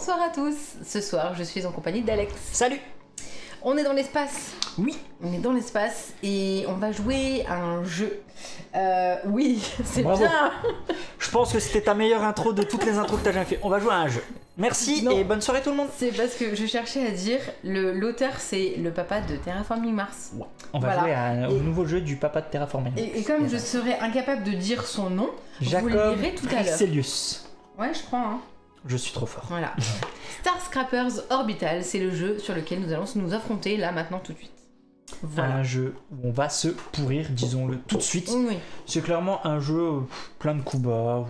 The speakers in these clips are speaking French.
Bonsoir à tous. Ce soir, je suis en compagnie d'Alex. Salut. On est dans l'espace. Oui. On est dans l'espace et on va jouer à un jeu. Oui, c'est Bravo. bien. Je pense que c'était ta meilleure intro de toutes les intros que tu as jamais fait. On va jouer à un jeu. Merci Non. et bonne soirée tout le monde. C'est parce que je cherchais à dire, l'auteur c'est le papa de Terraforming Mars. Ouais. On va jouer au nouveau jeu du papa de Terraforming. Et comme je serais incapable de dire son nom, vous le Jacob lirez tout à l'heure. Pricelius. Ouais, je crois. Hein. Je suis trop fort. Voilà. Star Scrappers Orbital, c'est le jeu sur lequel nous allons nous affronter là maintenant tout de suite. Voilà. Un jeu où on va se pourrir, disons-le tout de suite. Oui. C'est clairement un jeu plein de coups bas.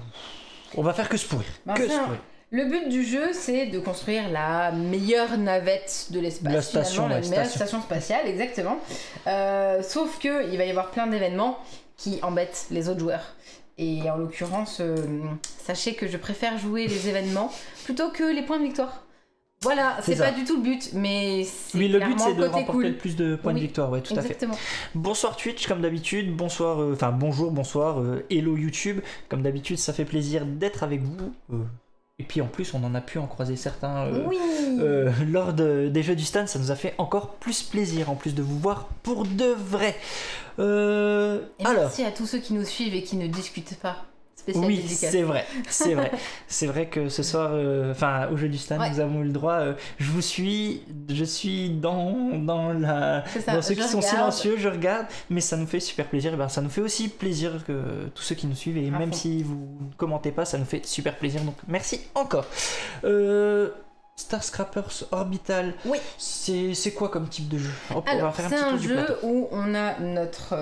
On va faire que se pourrir. Bah, que se enfin, pourrir. Le but du jeu, c'est de construire la meilleure navette de l'espace. La station, finalement, la la meilleure station. station spatiale, exactement. Sauf que il va y avoir plein d'événements qui embêtent les autres joueurs. Et en l'occurrence, sachez que je préfère jouer les événements plutôt que les points de victoire. Voilà, c'est pas du tout le but, mais c'est Oui, le but clairement c'est de côté remporter cool. le plus de points de victoire, ouais, tout Exactement. à fait. Bonsoir Twitch, comme d'habitude, bonsoir, bonjour, bonsoir, hello YouTube, comme d'habitude, ça fait plaisir d'être avec vous. Et puis en plus, on en a pu en croiser certains Oui. lors des jeux du stand, ça nous a fait encore plus plaisir, en plus de vous voir pour de vrai. Et Alors. merci à tous ceux qui nous suivent et qui ne discutent pas. Spécial Oui, dédicace. c'est vrai, c'est vrai. C'est vrai que ce soir, au jeu du stand, Ouais. nous avons eu le droit. Je suis dans C'est ça, ceux qui je sont regarde. silencieux, je regarde, mais ça nous fait super plaisir. Et ben, ça nous fait aussi plaisir que tous ceux qui nous suivent, et À même fond. si vous ne commentez pas, ça nous fait super plaisir. Donc merci encore. Star Scrappers Orbital, Oui. c'est quoi comme type de jeu? On va Alors, faire c'est petit un tour du jeu plateau. où on a notre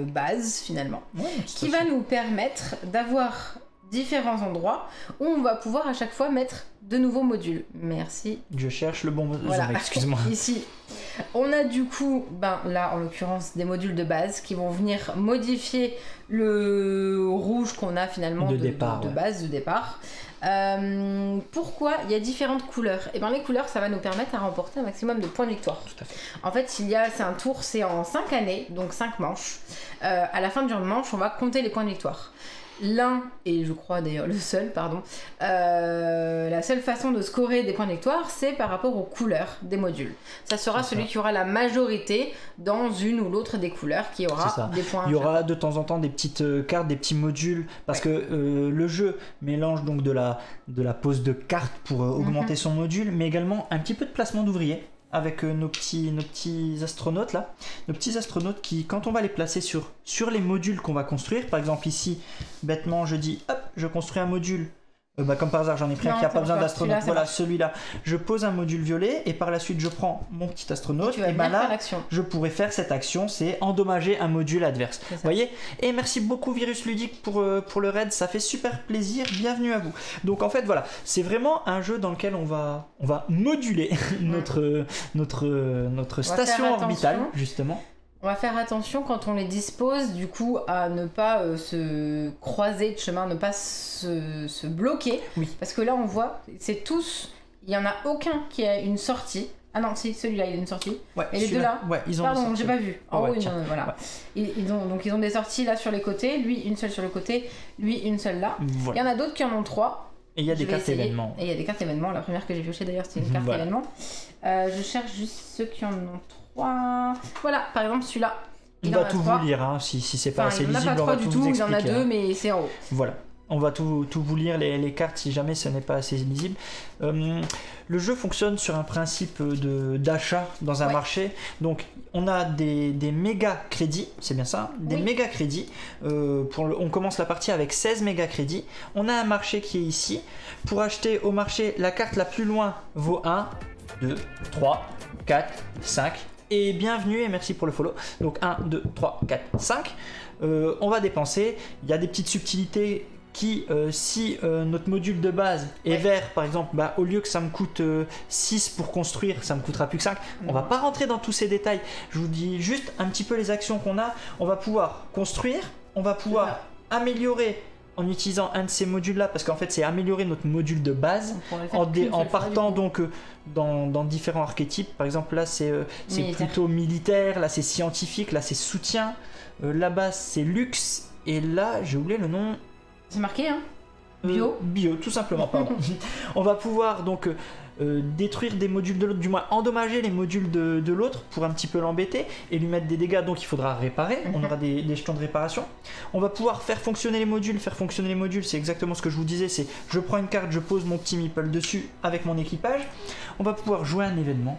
base finalement, Ouais, qui va nous permettre d'avoir différents endroits où on va pouvoir à chaque fois mettre de nouveaux modules. Merci. Je cherche le bon. Voilà. Excuse-moi. Ici, on a du coup, là en l'occurrence, des modules de base qui vont venir modifier le rouge qu'on a finalement De départ, de ouais. base, de départ. Pourquoi il y a différentes couleurs? Et bien les couleurs, ça va nous permettre à remporter un maximum de points de victoire. Tout à fait. En fait, c'est un tour, c'est en 5 années, donc 5 manches. À la fin d'une manche, on va compter les points de victoire. L'un, et je crois d'ailleurs le seul, la seule façon de scorer des points de victoire, c'est par rapport aux couleurs des modules. Ça sera C'est celui ça. qui aura la majorité dans une ou l'autre des couleurs qui C'est aura ça. des points. Il y aura de temps en temps des petites cartes, des petits modules, parce que le jeu mélange donc de la pose de cartes pour augmenter son module, mais également un petit peu de placement d'ouvriers avec nos petits astronautes là, nos petits astronautes qui, quand on va les placer sur les modules qu'on va construire, par exemple ici, bêtement je dis hop, je construis un module. Comme par hasard, j'en ai pris un Non, qui n'a ça pas besoin marche pas. d'astronaute. Celui-là, ça Voilà, marche. celui-là. Je pose un module violet et par la suite, je prends mon petit astronaute. Tu vas Et venir faire là, l'action. je pourrais faire cette action, c'est endommager un module adverse. C'est ça. Voyez? Et merci beaucoup Virus Ludique pour le raid, ça fait super plaisir, bienvenue à vous. Donc en fait voilà, c'est vraiment un jeu dans lequel on va moduler notre faire station orbitale, attention. justement. On va faire attention quand on les dispose, du coup, à ne pas se croiser de chemin, ne pas se bloquer. Oui. Parce que là, on voit, c'est tous, il n'y en a aucun qui a une sortie. Ah non, si, celui-là, il a une sortie. Ouais, Et les deux celui-là, là ouais, ils ont Pardon, sorti. j'ai pas vu. En Ouais, haut, tiens. voilà. Ouais. Ils ont des sorties là sur les côtés, lui une seule sur le côté, lui une seule là. Il Voilà. y en a d'autres qui en ont 3. Et il y a Je des vais cartes essayer. événements. Et il y a des cartes événements. La première que j'ai piochée d'ailleurs, c'est une carte Voilà. événement. Je cherche juste ceux qui en ont 3. Voilà, par exemple celui-là. On Il en va a tout 3. vous lire, hein, si c'est pas Enfin, assez il n'en a lisible, pas on 3 va du tout tout, vous il y en a expliquer. 2, Hein. mais c'est en haut. Voilà. On va tout vous lire les cartes si jamais ce n'est pas assez lisible. Le jeu fonctionne sur un principe d'achat dans un Ouais. marché. Donc on a des méga crédits, c'est bien ça, des Oui. méga crédits. On commence la partie avec 16 méga crédits. On a un marché qui est ici. Pour acheter au marché, la carte la plus loin vaut 1, 2, 3, 4, 5. Et bienvenue et merci pour le follow. Donc 1, 2, 3, 4, 5. On va dépenser. Il y a des petites subtilités qui, si notre module de base est Ouais. vert, par exemple, au lieu que ça me coûte 6 pour construire, ça me coûtera plus que 5. On va pas rentrer dans tous ces détails. Je vous dis juste un petit peu les actions qu'on a. On va pouvoir construire, on va pouvoir améliorer en utilisant un de ces modules là, parce qu'en fait c'est améliorer notre module de base On pourrait le faire qu'une en seule fois, partant du coup. donc dans différents archétypes. Par exemple là c'est Militaire. plutôt militaire, là c'est scientifique, là c'est soutien, là-bas c'est luxe, et là j'ai oublié le nom. C'est marqué, hein? Bio, tout simplement, pardon. On va pouvoir donc détruire des modules de l'autre, du moins endommager les modules de l'autre pour un petit peu l'embêter et lui mettre des dégâts, donc il faudra réparer. On aura des jetons de réparation. On va pouvoir faire fonctionner les modules. Faire fonctionner les modules, c'est exactement ce que je vous disais, c'est je prends une carte, je pose mon petit meeple dessus avec mon équipage. On va pouvoir jouer un événement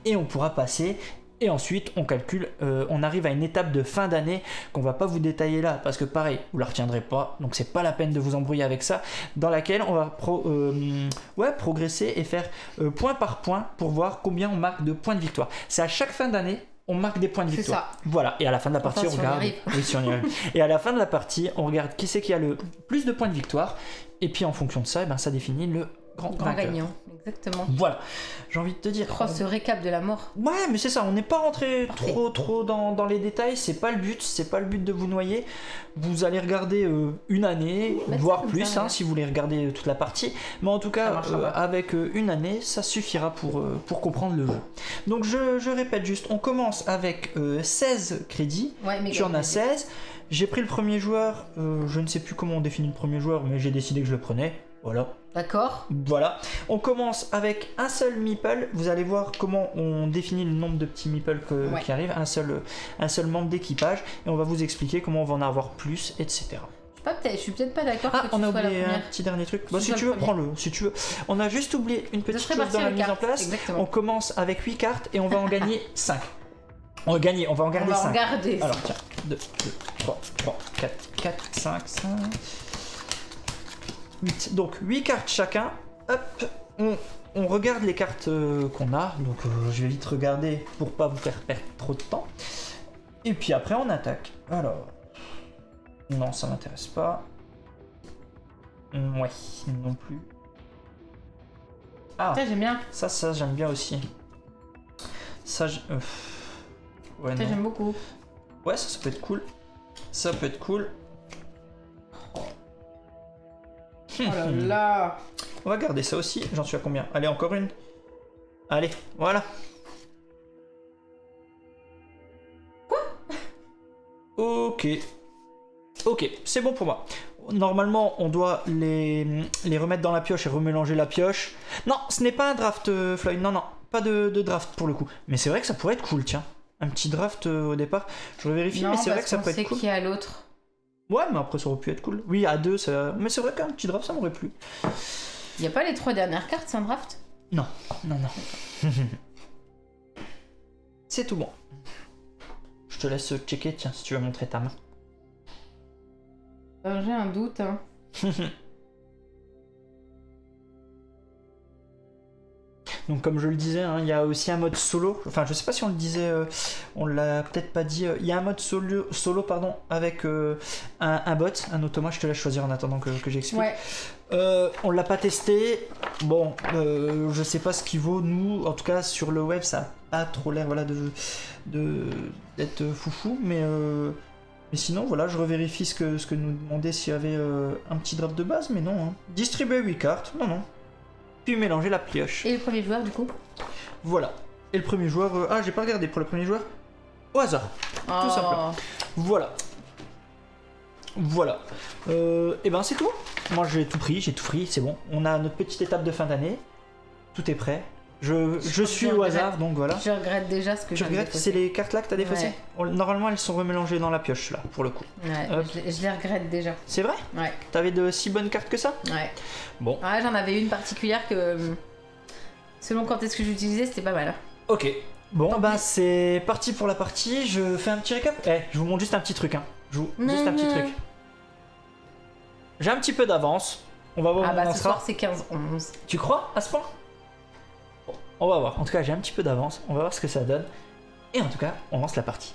et on pourra passer. Et ensuite, on calcule, on arrive à une étape de fin d'année qu'on va pas vous détailler là, parce que pareil, vous la retiendrez pas, donc c'est pas la peine de vous embrouiller avec ça, dans laquelle on va progresser et faire point par point pour voir combien on marque de points de victoire. C'est à chaque fin d'année, on marque des points de victoire. C'est ça. Voilà, et à la fin de la partie, on regarde. Oui, si on y arrive. Et à la fin de la partie, on regarde qui c'est qui a le plus de points de victoire, et puis en fonction de ça, ça définit le grand gagnant, exactement. Voilà, j'ai envie de te dire. Oh, ce récap de la mort. Ouais, mais c'est ça, on n'est pas rentré trop dans les détails, c'est pas le but de vous noyer. Vous allez regarder une année, voire plus, ça, si vous voulez regarder toute la partie. Mais en tout cas, avec une année, ça suffira pour comprendre le jeu. Donc je répète juste, on commence avec 16 crédits, tu en as 16. J'ai pris le premier joueur, je ne sais plus comment on définit le premier joueur, mais j'ai décidé que je le prenais. Voilà. D'accord. Voilà. On commence avec un seul meeple. Vous allez voir comment on définit le nombre de petits meeples qui arrivent. Un seul membre d'équipage. Et on va vous expliquer comment on va en avoir plus, etc. Je suis peut-être pas d'accord. Ah, on a oublié un petit dernier truc. Si tu veux, prends-le. Si tu veux. On a juste oublié une petite chose dans la mise en place. Exactement. On commence avec 8 cartes et on va en gagner 5. On va en garder 5. Alors tiens, 2, 3, 4, 5. 8. Donc 8 cartes chacun. Hop, on regarde les cartes qu'on a. Donc je vais vite regarder pour pas vous faire perdre trop de temps. Et puis après on attaque. Alors, non, ça m'intéresse pas. Ouais, non plus. Ah, ça j'aime bien. Ça j'aime bien aussi. Ça, ouais, ça j'aime beaucoup. Ouais, ça peut être cool. Ça peut être cool. Oh là là. On va garder ça aussi. J'en suis à combien? Allez, encore une. Allez, voilà. Quoi? Ok. Ok, c'est bon pour moi. Normalement, on doit les remettre dans la pioche et remélanger la pioche. Non, ce n'est pas un draft, Floyd. Non, pas de draft pour le coup. Mais c'est vrai que ça pourrait être cool, tiens. Un petit draft au départ. Je vérifie, mais c'est vrai que ça pourrait être cool. Non, parce qu'on sait qui a l'autre. Ouais, mais après ça aurait pu être cool. Oui, à 2, ça... mais c'est vrai qu'un petit draft, ça m'aurait plu. Il n'y a pas les 3 dernières cartes, c'est un draft? Non. C'est tout bon. Je te laisse checker, tiens, si tu veux montrer ta main. J'ai un doute, hein. Donc comme je le disais, il y a aussi un mode solo. Enfin, je sais pas si on le disait, on l'a peut-être pas dit. Il y a un mode solo pardon, avec un bot, un automa. Je te laisse choisir en attendant que j'explique. Ouais. On l'a pas testé. Bon, je sais pas ce qu'il vaut. Nous, en tout cas sur le web, ça a pas trop l'air d'être foufou, mais sinon voilà, je revérifie ce que nous demandait s'il y avait un petit draft de base, mais non. Distribuer 8 cartes, non. Puis mélanger la pioche. Et le premier joueur du coup? Voilà. Et le premier joueur... j'ai pas regardé pour le premier joueur. Au hasard. Tout simplement. Voilà. Et ben c'est tout. Moi j'ai tout pris, c'est bon. On a notre petite étape de fin d'année. Tout est prêt. Je suis au hasard, donc voilà. Je regrette déjà ce que j'ai regrettes, c'est les cartes là que t'as défaussées? Normalement elles sont remélangées dans la pioche là, pour le coup. Ouais, je les regrette déjà. C'est vrai? Ouais. T'avais de si bonnes cartes que ça? Ouais. Bon. Ouais, j'en avais une particulière que selon quand est-ce que j'utilisais, c'était pas mal. Ok. Bon, c'est parti pour la partie. Je fais un petit récap. Je vous montre juste un petit truc. Juste un petit truc. J'ai un petit peu d'avance. On va voir où on en ce sera. soir c'est 15-11. Tu crois à ce point? Bon, on va voir. En tout cas, j'ai un petit peu d'avance. On va voir ce que ça donne. Et en tout cas, on lance la partie.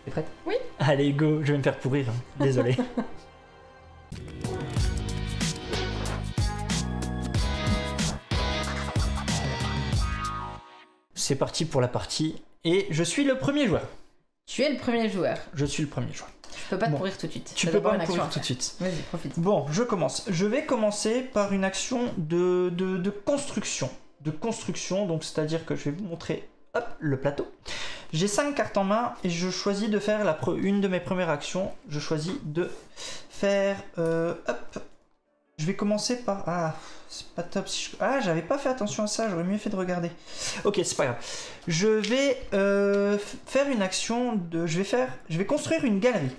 T'es prête? Oui. Allez, go. Je vais me faire pourrir. Désolé. C'est parti pour la partie. Et je suis le premier joueur. Tu es le premier joueur. Je suis le premier joueur. Je peux pas te pourrir tout de suite. Tu peux pas me pourrir tout de suite. Vas-y, profite. Bon, je commence. Je vais commencer par une action de construction. Donc c'est-à-dire que je vais vous montrer le plateau. J'ai 5 cartes en main et je choisis de faire une de mes premières actions. Je choisis de faire je vais commencer par... Ah, c'est pas top. Si Ah, j'avais pas fait attention à ça, j'aurais mieux fait de regarder. Ok, c'est pas grave. Je vais faire une action de... Je vais construire une galerie.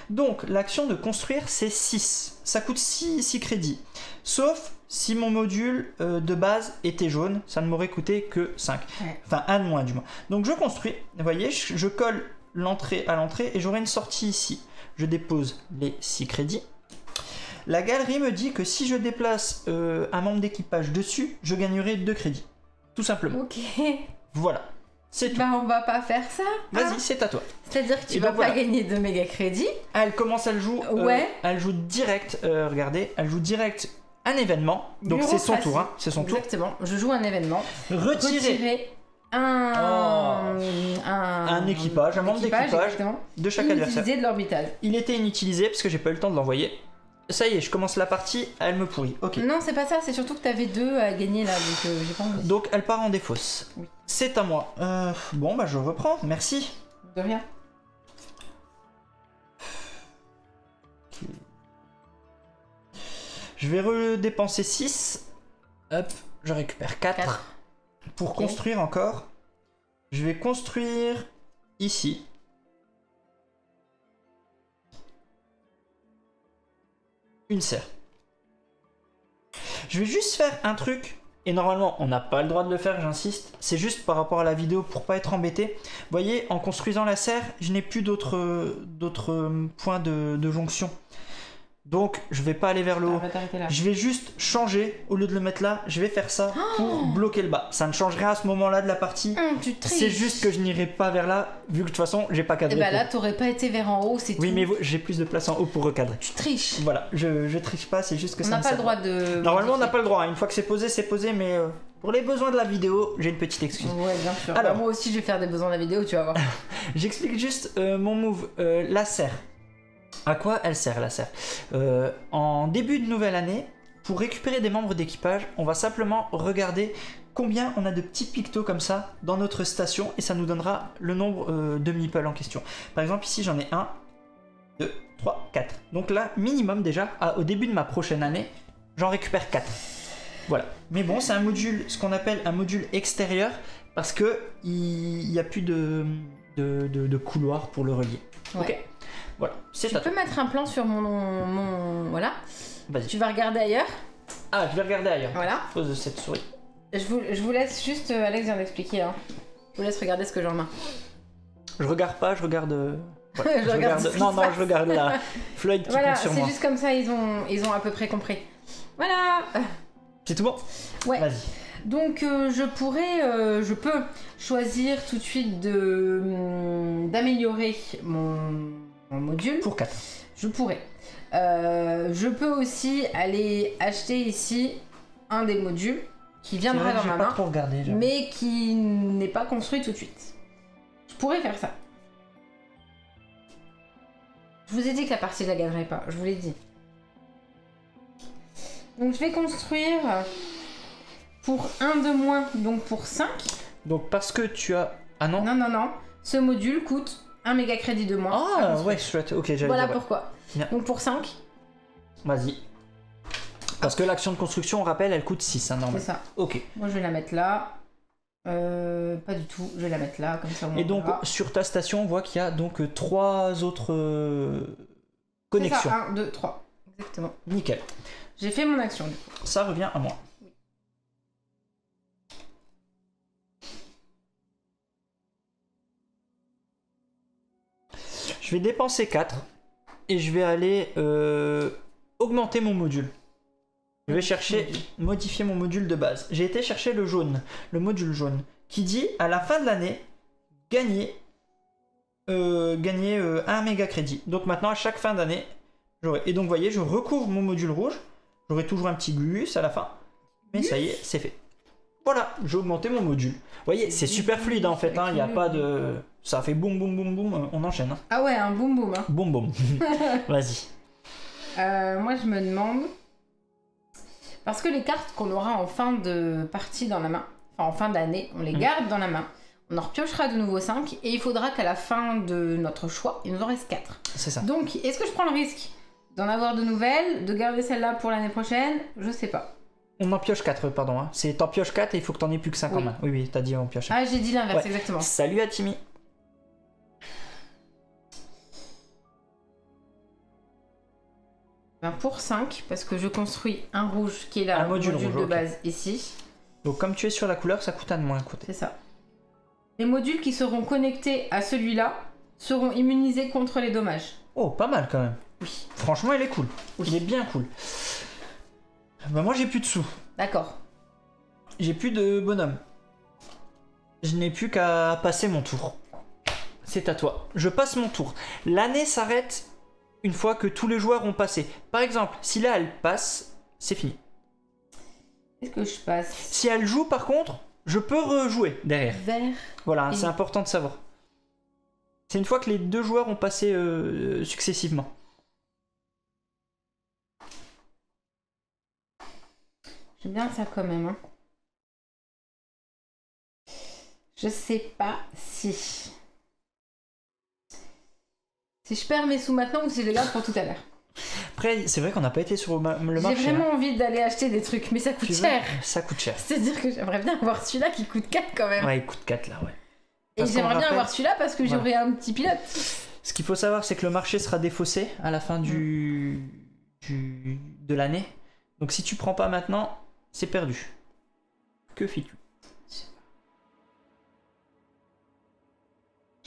Donc, l'action de construire, c'est 6. Ça coûte 6 crédits. Sauf si mon module de base était jaune, ça ne m'aurait coûté que 5. Ouais. Enfin, 1 de moins, du moins. Donc, je construis. Vous voyez, je colle l'entrée à l'entrée et j'aurai une sortie ici. Je dépose les 6 crédits. La galerie me dit que si je déplace un membre d'équipage dessus, je gagnerai 2 crédits. Tout simplement. Ok. Voilà. C'est tout. Bah on va pas faire ça. Vas-y, c'est à toi. C'est-à-dire que tu vas pas gagner de méga crédits. Elle commence, elle joue. Ouais. Elle joue direct. Regardez, elle joue direct un événement. Donc c'est son tour. Hein, c'est son tour. Exactement. Je joue un événement. Retirer un équipage, un membre d'équipage de chaque adversaire. Inutilisé de l'orbital. Il était inutilisé parce que j'ai pas eu le temps de l'envoyer. Ça y est, je commence la partie, elle me pourrit. Ok. Non, c'est pas ça, c'est surtout que t'avais 2 à gagner là, donc j'ai pas envie. Donc elle part en défausse. Oui. C'est à moi. Bon, bah je reprends, merci. De rien. Okay. Je vais redépenser 6. Hop, je récupère 4. Pour construire encore, je vais construire ici. Une serre. Je vais juste faire un truc, et normalement on n'a pas le droit de le faire, j'insiste, c'est juste par rapport à la vidéo pour pas être embêté. Vous voyez, en construisant la serre, je n'ai plus d'autres points de jonction. Donc je vais pas aller vers le haut, je vais juste changer, au lieu de le mettre là, je vais faire ça pour bloquer le bas. Ça ne change rien à ce moment-là de la partie, c'est juste que je n'irai pas vers là, vu que de toute façon j'ai pas cadré. Et bah là t'aurais pas été vers en haut, c'est tout. Oui mais j'ai plus de place en haut pour recadrer. Tu triches. Voilà, je triche pas, c'est juste que ça on n'a pas le droit de... Normalement on n'a pas le droit, une fois que c'est posé, mais pour les besoins de la vidéo, j'ai une petite excuse. Ouais bien sûr, alors moi aussi je vais faire des besoins de la vidéo, tu vas voir. J'explique juste mon move, la serre. À quoi elle sert la serre? En début de nouvelle année, pour récupérer des membres d'équipage, on va simplement regarder combien on a de petits pictos comme ça dans notre station et ça nous donnera le nombre de meeples en question. Par exemple ici j'en ai 1, 2, 3, 4. Donc là minimum déjà, au début de ma prochaine année, j'en récupère 4. Voilà. Mais bon c'est un module, ce qu'on appelle un module extérieur parce que il n'y a plus de couloir pour le relier. Ouais. Ok. Voilà, c'est ça. Tu peux mettre un plan sur mon... Voilà. Vas-y. Tu vas regarder ailleurs. Ah, je vais regarder ailleurs. Voilà. À cause de cette souris. Je vous laisse juste... Alex vient d'expliquer. Hein. Je vous laisse regarder ce que j'ai en main. Je regarde pas, je regarde... Voilà, je regarde non, je regarde la Floyd qui voilà, compte sur moi. c'est juste comme ça, ils ont à peu près compris. Voilà. C'est tout bon? Ouais. Vas-y. Donc je peux choisir tout de suite d'améliorer mon module. Pour 4. Je pourrais. Je peux aussi aller acheter ici un des modules qui viendra dans ma main, trop regardé, mais qui n'est pas construit tout de suite. Je pourrais faire ça. Je vous ai dit que la partie je la gagnerais pas, je vous l'ai dit. Donc je vais construire pour 1 de moins, donc pour 5. Donc parce que tu as... Ah non. Non. Ce module coûte 1 méga crédit de moins. Ah ouais, chouette. Ok, j'allais voilà dire, pourquoi. Bien. Donc pour 5. Vas-y. Parce que l'action de construction, on rappelle, elle coûte 6, hein, normal. C'est ça. Ok. Moi je vais la mettre là. Pas du tout, je vais la mettre là, comme ça on Et donc verra. sur ta station, on voit qu'il y a donc 3 autres connexions. Ça, 1, 2, 3. Exactement. Nickel. J'ai fait mon action du coup. Ça revient à moi. Oui. Je vais dépenser 4 et je vais aller augmenter mon module. Je vais chercher, modifier mon module de base. J'ai été chercher le jaune, le module jaune, qui dit à la fin de l'année, gagner 1 méga crédit. Donc maintenant, à chaque fin d'année, j'aurai. Et donc, vous voyez, je recouvre mon module rouge. J'aurai toujours un petit glus à la fin. Mais ça y est, c'est fait. Voilà, j'ai augmenté mon module. Vous voyez, c'est super fluide en fait. Il n'y a pas de... Ça fait boum, boum, boum, boum. On enchaîne. Hein. Ah ouais, un boum, boum. Hein. Boum, boum. Vas-y. Moi, je me demande... Parce que les cartes qu'on aura en fin de partie dans la main, enfin en fin d'année, on les garde dans la main. On en repiochera de nouveau 5 et il faudra qu'à la fin de notre choix, il nous en reste 4. C'est ça. Donc, est-ce que je prends le risque D'en avoir de nouvelles, de garder celle-là pour l'année prochaine, je sais pas. On en pioche 4, pardon. Hein. C'est t'en pioches 4 et il faut que t'en aies plus que 5 en Oui. main. Oui, oui, t'as dit on pioche 5. Ah, j'ai dit l'inverse, Ouais. exactement. Salut à Timmy. Ben, pour 5, parce que je construis un rouge qui est là, Un module rouge, de ok. base ici. Donc comme tu es sur la couleur, ça coûte un de moins à côté. C'est ça. Les modules qui seront connectés à celui-là seront immunisés contre les dommages. Oh, pas mal quand même. Oui. Franchement, il est cool. Oui. Il est bien cool. Bah moi, j'ai plus de sous. D'accord. J'ai plus de bonhomme. Je n'ai plus qu'à passer mon tour. C'est à toi. Je passe mon tour. L'année s'arrête une fois que tous les joueurs ont passé. Par exemple, si là elle passe, c'est fini. Qu'est-ce que je passe? Si elle joue par contre, je peux rejouer derrière. Vert. Voilà, Et- c'est important de savoir. C'est une fois que les deux joueurs ont passé successivement. J'aime bien ça quand même. Hein. Je sais pas si... Si je perds mes sous maintenant ou si je les garde pour tout à l'heure. Après, c'est vrai qu'on n'a pas été sur le J'ai marché. vraiment hein. envie d'aller acheter des trucs, mais ça coûte Tu veux cher. Ça coûte cher. C'est-à-dire que j'aimerais bien avoir celui-là qui coûte 4 quand même. Ouais, il coûte 4 là, ouais. Et Parce qu'on j'aimerais bien rappelle- avoir celui-là parce que Voilà. j'aurai un petit pilote. Ce qu'il faut savoir, c'est que le marché sera défaussé à la fin de l'année. Donc si tu prends pas maintenant, c'est perdu. Que fais-tu?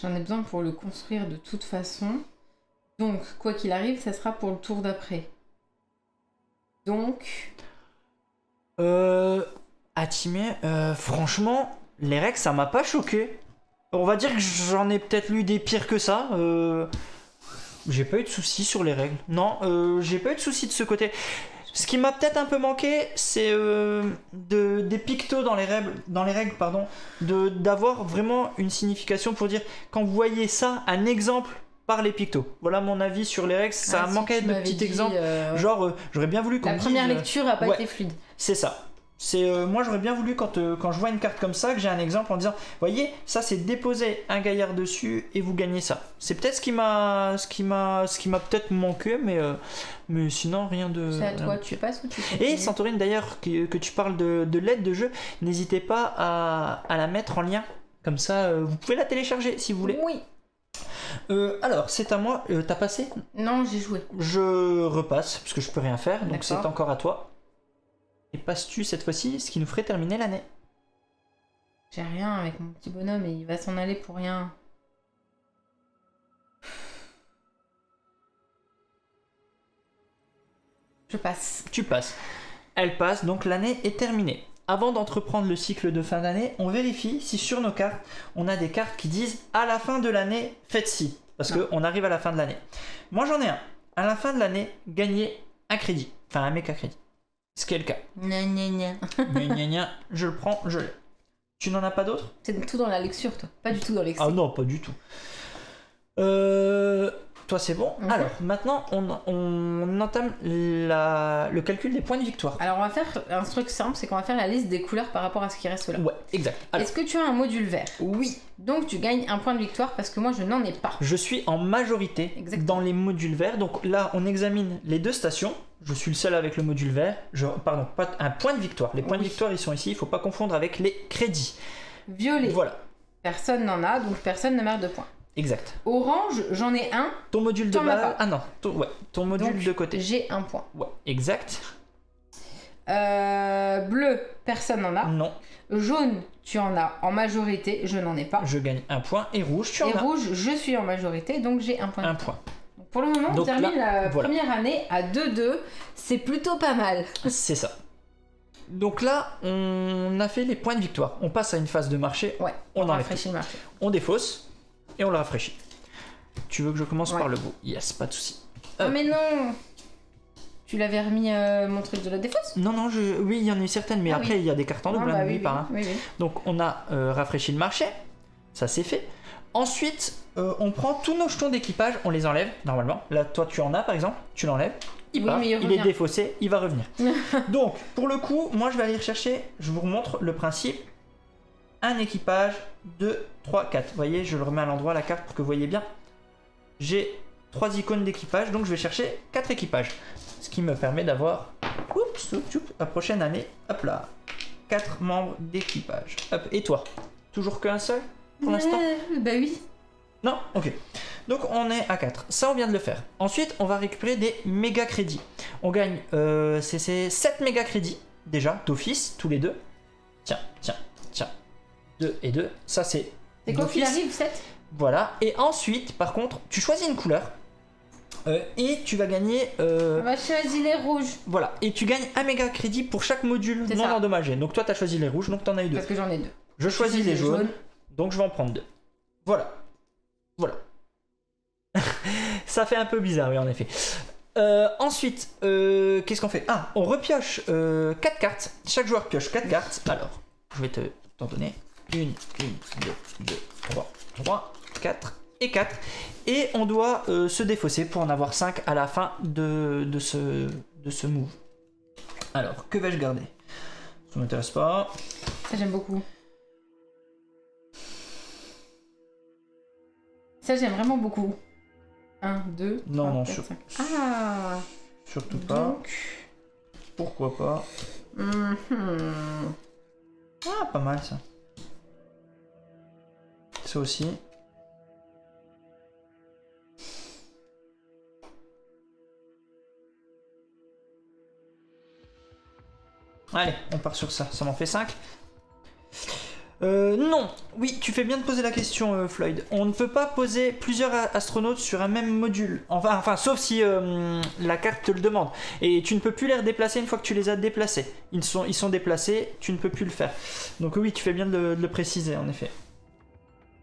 J'en ai besoin pour le construire de toute façon. Donc, quoi qu'il arrive, ça sera pour le tour d'après. Donc, Atimé, franchement, les règles, ça m'a pas choqué. On va dire que j'en ai peut-être lu des pires que ça. J'ai pas eu de soucis sur les règles. Non, j'ai pas eu de soucis de ce côté. Ce qui m'a peut-être un peu manqué, c'est des pictos dans les règles, pardon, d'avoir vraiment une signification pour dire quand vous voyez ça, un exemple par les pictos. Voilà mon avis sur les règles. Ça si manquait tu de m'avais petits dit, exemples. ouais. Genre, j'aurais bien voulu qu'on La me première dise, lecture a pas ouais. été fluide. C'est ça. Moi j'aurais bien voulu quand je vois une carte comme ça que j'ai un exemple en disant voyez ça c'est déposer un gaillard dessus et vous gagnez ça. C'est peut-être ce qui m'a peut-être manqué mais sinon rien de. C'est à rien toi, de tu pire. passes ou tu Et continues? Santorine d'ailleurs que tu parles de l'aide de jeu, n'hésitez pas à la mettre en lien comme ça vous pouvez la télécharger si vous voulez. Oui. Alors c'est à moi, t'as passé? Non, j'ai joué. Je repasse parce que je peux rien faire donc c'est D'accord. encore à toi. Et passes-tu cette fois-ci, ce qui nous ferait terminer l'année? J'ai rien avec mon petit bonhomme et il va s'en aller pour rien. Je passe. Tu passes. Elle passe, donc l'année est terminée. Avant d'entreprendre le cycle de fin d'année, on vérifie si sur nos cartes, on a des cartes qui disent à la fin de l'année, faites ci. Parce Non. qu'on arrive à la fin de l'année. Moi j'en ai un. À la fin de l'année, gagnez un crédit. Enfin un méca crédit. Ce qui est le cas. Gna gna gna. Gna, gna, gna, je le prends, je l'ai. Tu n'en as pas d'autres? C'est tout dans la lecture, toi. Pas du tout dans l'extrait. Ah non, pas du tout. Toi c'est bon. Mhm. Alors maintenant on entame le calcul des points de victoire. Alors, on va faire un truc simple, c'est qu'on va faire la liste des couleurs par rapport à ce qui reste là. Ouais, exact. Alors, Est-ce que tu as un module vert? oui, Donc, tu gagnes un point de victoire parce que moi, je n'en ai pas. je suis en majorité Exactement. dans les modules verts. Donc là, on examine les deux stations. Je suis le seul avec le module vert. Pardon, pas un point de victoire. Les points de Oui. victoire, ils sont ici. Il ne faut pas confondre avec les crédits. Violet, Voilà, personne n'en a, donc personne ne marque de points. exact. Orange, j'en ai un, Ton module de T'en as base. pas. Ah non, ton module donc de côté. j'ai un point. Ouais, exact. Bleu, personne n'en a. Non, Jaune, tu en as en majorité, je n'en ai pas. je gagne un point. Et rouge, tu en Et as rouge, je suis en majorité, donc j'ai un point. un point. Donc, pour le moment, on Donc termine là, la voilà. première année à 2-2. C'est plutôt pas mal. C'est ça. Donc là, on a fait les points de victoire. On passe à une phase de marché. Ouais, On enlève rafraîchit le marché. On défausse et on le rafraîchit. Tu veux que je commence Ouais. par le bout? Yes, pas de souci. Ah, mais non! Tu l'avais remis mon truc de la défausse? Non, non, oui, il y en a eu certaines, mais Ah après, oui. il y a des cartes en Ah, double, bah hein, oui, oui, par un. oui, oui. Donc, on a rafraîchi le marché, ça c'est fait. Ensuite, on prend tous nos jetons d'équipage, on les enlève, normalement. Là, toi, tu en as, par exemple, tu l'enlèves. Il Oui, part, mais il il est revient. défaussé, il va revenir. Donc, pour le coup, moi, je vais aller rechercher, je vous remontre le principe. Un équipage, 2, 3, 4. Vous voyez, je le remets à l'endroit, la carte, pour que vous voyez bien. J'ai 3 icônes d'équipage, donc je vais chercher 4 équipages. Ce qui me permet d'avoir, oups, la prochaine année, hop là, 4 membres d'équipage. Hop, et toi? Toujours qu'un seul pour l'instant? Bah oui. Non? Ok. Donc on est à 4. Ça, on vient de le faire. Ensuite, on va récupérer des méga crédits. On gagne c'est 7 méga crédits, déjà, d'office, tous les deux. Tiens. 2 et 2. Ça, c'est quoi qu'il d'office. arrive, 7? Voilà. Et ensuite, par contre, tu choisis une couleur. Et tu vas gagner... On va choisir les rouges. Voilà. Et tu gagnes un méga crédit pour chaque module C'est non ça. endommagé. Donc toi, tu as choisi les rouges, donc tu en as eu 2. Parce que j'en ai 2. Je choisis les jaunes, donc je vais en prendre 2. Voilà. Ça fait un peu bizarre, oui, en effet. Ensuite, qu'est-ce qu'on fait? Ah, on repioche 4 cartes. Chaque joueur pioche 4 cartes. Alors, je vais t'en donner 1, 2, 2, 3, 4 et 4. Et on doit se défausser pour en avoir 5 à la fin de ce move. Alors, que vais-je garder? Ça ne m'intéresse pas. Ça, j'aime beaucoup. Ça, j'aime vraiment beaucoup. 1, 2, 3, Non, 4, 5. Ah! Surtout pas. Donc... Pourquoi pas? Ah, pas mal ça. Ça aussi. Allez, on part sur ça. Ça m'en fait 5. Non, oui, tu fais bien de poser la question, Floyd. On ne peut pas poser plusieurs astronautes sur un même module. Enfin, sauf si la carte te le demande. Et tu ne peux plus les redéplacer une fois que tu les as déplacés. Ils sont déplacés, tu ne peux plus le faire. Donc oui, tu fais bien de le préciser, en effet.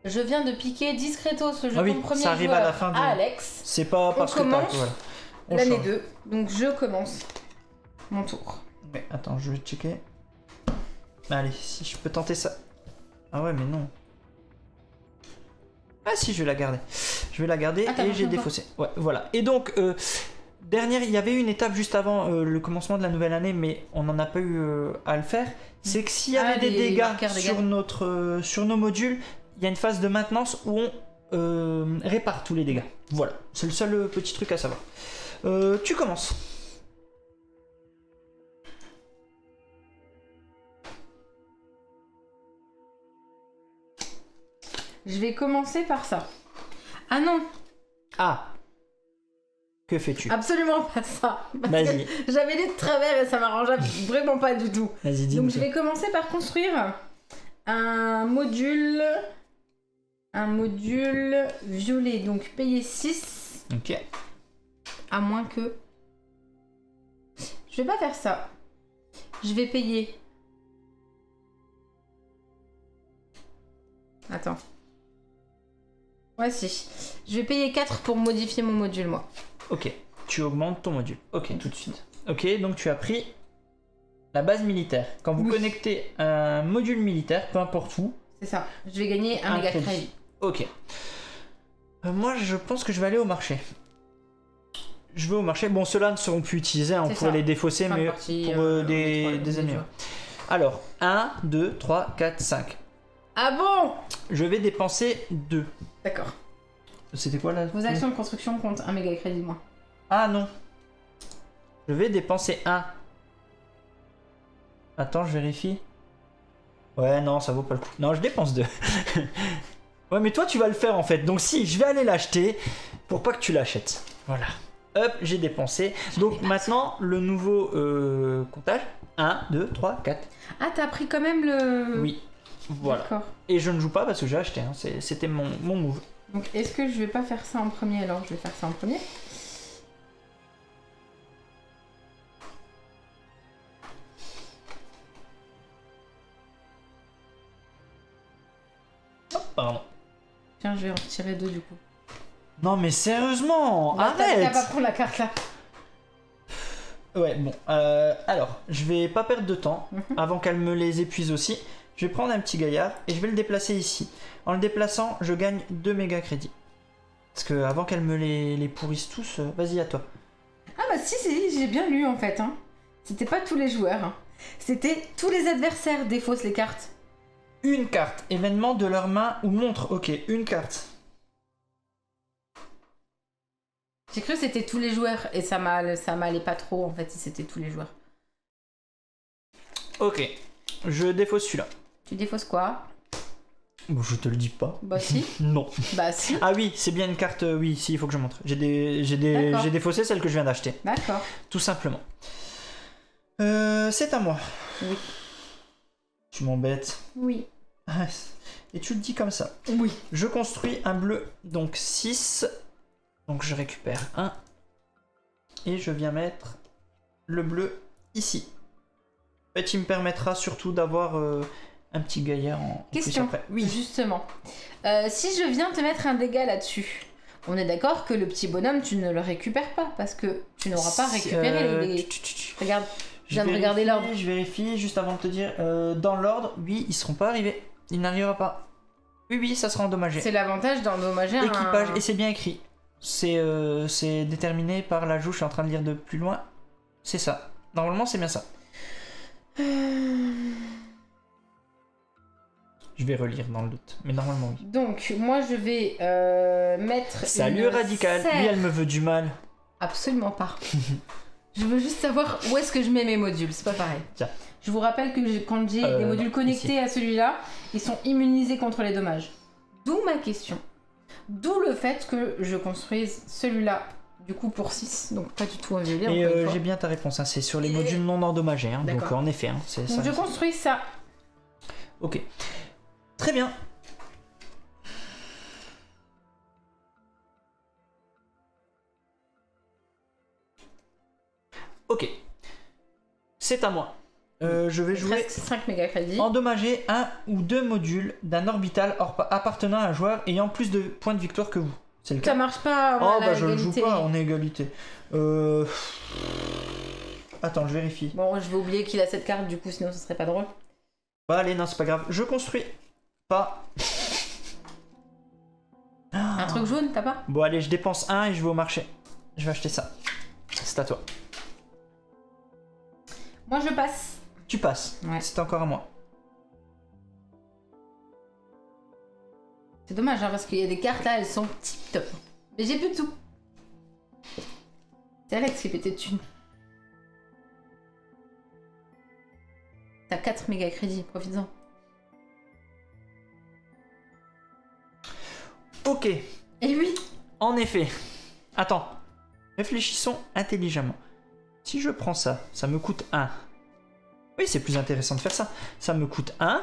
Je viens de piquer discretos ce jeton premier ça arrive joueur à la fin à Alex. C'est pas parce que commence voilà. L'année change. 2. Donc je commence mon tour. Mais attends, je vais checker. Allez, si je peux tenter ça. Ah ouais, mais non. Ah si, je vais la garder. Je vais la garder et j'ai défaussé. Ouais, voilà. Et donc, dernière, il y avait une étape juste avant le commencement de la nouvelle année, mais on n'en a pas eu à le faire. C'est que s'il y avait des dégâts sur nos modules, il y a une phase de maintenance où on répare tous les dégâts. Voilà, c'est le seul petit truc à savoir. Tu commences. Je vais commencer par ça. Ah non! Ah! Que fais-tu? Absolument pas ça. Vas-y. J'avais les de travers et ça m'arrangeait vraiment pas du tout. Vas-y, dis-nous. Donc je vais commencer par construire un module violet. Donc payer 6. Ok. À moins que... Je vais pas faire ça. Je vais payer... Attends. Ouais, si. Je vais payer 4 pour modifier mon module, moi. Ok, tu augmentes ton module. Ok, tout de suite. Ok, donc tu as pris la base militaire. Quand vous connectez un module militaire, peu importe où... C'est ça. Je vais gagner un méga crédit. Ok. Moi, je pense que je vais aller au marché. Je vais au marché. Bon, ceux-là ne seront plus utilisés. Hein, on pourrait les défausser, mais pour des ennemis. Alors, 1, 2, 3, 4, 5. Ah bon? Je vais dépenser 2. D'accord. C'était quoi là? Vos actions de construction comptent un méga crédit moins. Ah non. Je vais dépenser 1. Attends, je vérifie. Ouais, non, ça vaut pas le coup. Non, je dépense 2. Ouais, mais toi, tu vas le faire en fait. Donc si, je vais aller l'acheter pour pas que tu l'achètes. Voilà. Hop, j'ai dépensé. Donc maintenant, le nouveau comptage. 1, 2, 3, 4. Ah, t'as pris quand même le... Oui. Voilà. D'accord. Et je ne joue pas parce que j'ai acheté. Hein. C'était mon move. Donc est-ce que je vais pas faire ça en premier alors? Je vais faire ça en premier. Oh, pardon. Tiens, je vais en retirer 2 du coup. Non mais sérieusement, Bah, arrête. T'as pas prendre la carte là. Ouais, bon. Alors, je vais pas perdre de temps avant qu'elle me les épuise aussi. Je vais prendre un petit gaillard et je vais le déplacer ici. En le déplaçant, je gagne 2 méga crédits. Parce que avant qu'elle me les pourrisse tous, vas-y à toi. Ah bah si, j'ai bien lu en fait. Hein. C'était pas tous les joueurs. Hein. C'était tous les adversaires défaussent les cartes. Une carte, événement de leur main ou montre. Ok, une carte. J'ai cru que c'était tous les joueurs et ça m'allait pas trop en fait si c'était tous les joueurs. Ok, je défausse celui-là. Tu défausses quoi? Bon, je te le dis pas. Bah si. Non. Bah si. Ah oui, c'est bien une carte, oui, si, il faut que je montre. J'ai D'accord. défaussé celle que je viens d'acheter. D'accord. Tout simplement. C'est à moi. Oui. Tu m'embêtes. Oui. Et tu le dis comme ça. Oui. Je construis un bleu, donc 6. Donc je récupère 1. Et je viens mettre le bleu ici. Et qui me permettra surtout d'avoir un petit gaillard en plus Question. après. Oui. Justement. Si je viens te mettre un dégât là-dessus, on est d'accord que le petit bonhomme, tu ne le récupères pas parce que tu n'auras pas récupéré les... Regarde, je viens de regarder l'ordre. Je vérifie juste avant de te dire. Dans l'ordre, oui, ils seront pas arrivés. Il n'arrivera pas. Oui, ça sera endommagé. C'est l'avantage d'endommager Équipage, et c'est bien écrit. C'est déterminé par l'ajout, je suis en train de lire de plus loin. C'est ça. Normalement, c'est bien ça. Je vais relire dans le doute, mais normalement oui. Donc, moi je vais mettre. Salut Radical, serre. lui elle me veut du mal. Absolument pas. Je veux juste savoir où est-ce que je mets mes modules, c'est pas pareil. Tiens. Je vous rappelle que quand j'ai des modules connectés ici. à celui-là, ils sont immunisés contre les dommages. D'où ma question. D'où le fait que je construise celui-là, du coup pour 6, donc pas du tout un violet. Et j'ai bien ta réponse, hein, c'est sur les modules non endommagés. Hein, donc en effet, hein, c'est donc ça. je construis ça. Ok. Très bien. Ok. C'est à moi. Je vais jouer Presque 5 méga crédits. endommager un ou deux modules d'un orbital appartenant à un joueur ayant plus de points de victoire que vous. C'est le cas. Ça marche pas. Oh on a bah je le joue égalité. pas, on est égalité. Attends, je vérifie. Bon, je vais oublier qu'il a cette carte, du coup, sinon ce serait pas drôle. Bah allez, non, c'est pas grave. Je construis pas. Un truc jaune, t'as pas? Bon allez, je dépense 1 et je vais au marché. Je vais acheter ça. C'est à toi. Moi je passe. Tu passes. Ouais. C'est encore à moi. C'est dommage, hein, parce qu'il y a des cartes là, elles sont tip top. Mais j'ai plus de tout. C'est Alex qui pétait de thunes. T'as 4 méga crédits, profites-en. Ok. Et oui. En effet. Attends. Réfléchissons intelligemment. Si je prends ça, ça me coûte 1. Oui, c'est plus intéressant de faire ça. Ça me coûte 1.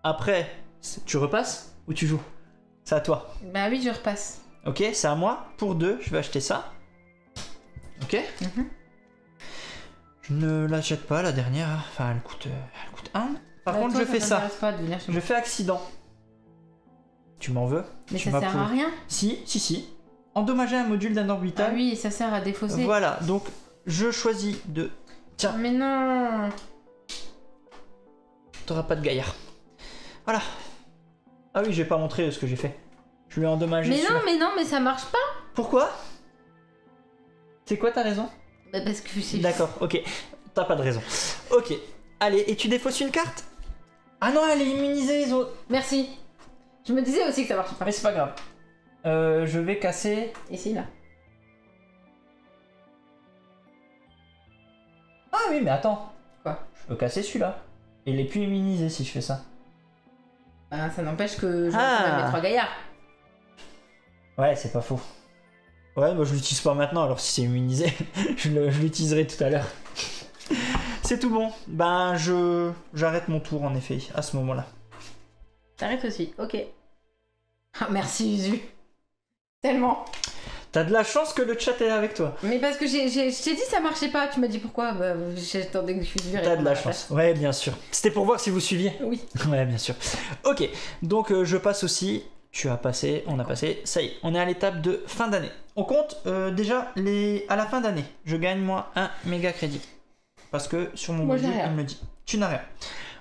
Après, tu repasses ou tu joues? C'est à toi. Bah oui, je repasse. Ok, c'est à moi. Pour 2, je vais acheter ça. Ok. Je ne l'achète pas, la dernière. Enfin, elle coûte 1. Par contre, je fais ça. Pas de venir chez Je moi. fais accident. Tu m'en veux? Mais Tu ça sert à m'approuves. rien. Si. Endommager un module d'un orbital. Ah oui, ça sert à défausser. Voilà, donc je choisis de... Tiens, Mais non. t'auras pas de gaillard. Voilà. Ah oui, je vais pas montrer ce que j'ai fait. Je lui ai endommagé Mais celui-là. non, mais ça marche pas. Pourquoi? C'est quoi ta raison? Bah parce que c'est... D'accord, ok. T'as pas de raison. Ok. Allez, et tu défausses une carte? Ah non, elle est immunisée, les autres. Merci. Je me disais aussi que ça marche pas. Mais c'est pas grave. Je vais casser... Ici, là. Ah oui, mais attends. Quoi? Je peux casser celui-là. Et il est plus immunisé si je fais ça. Bah ça n'empêche que je Ah. vais mes 3 gaillards. Ouais, c'est pas faux. Ouais, bah je l'utilise pas maintenant, alors si c'est immunisé, je l'utiliserai tout à l'heure. C'est tout bon. Ben, j'arrête mon tour en effet, à ce moment-là. T'arrêtes aussi, ok. Ah merci Usu. Tellement. T'as de la chance que le chat est avec toi. Mais parce que je t'ai dit ça marchait pas, tu m'as dit pourquoi? Bah j'attendais que je puisse T'as de la chance. Ouais, bien sûr. C'était pour voir si vous suiviez. Oui. Ouais, bien sûr. Ok, donc je passe aussi. Tu as passé, on a passé. Ça y est, on est à l'étape de fin d'année. On compte déjà à la fin d'année. Je gagne moi un méga crédit. Parce que sur mon Moi, module, j'ai rien. il me dit. Tu n'as rien.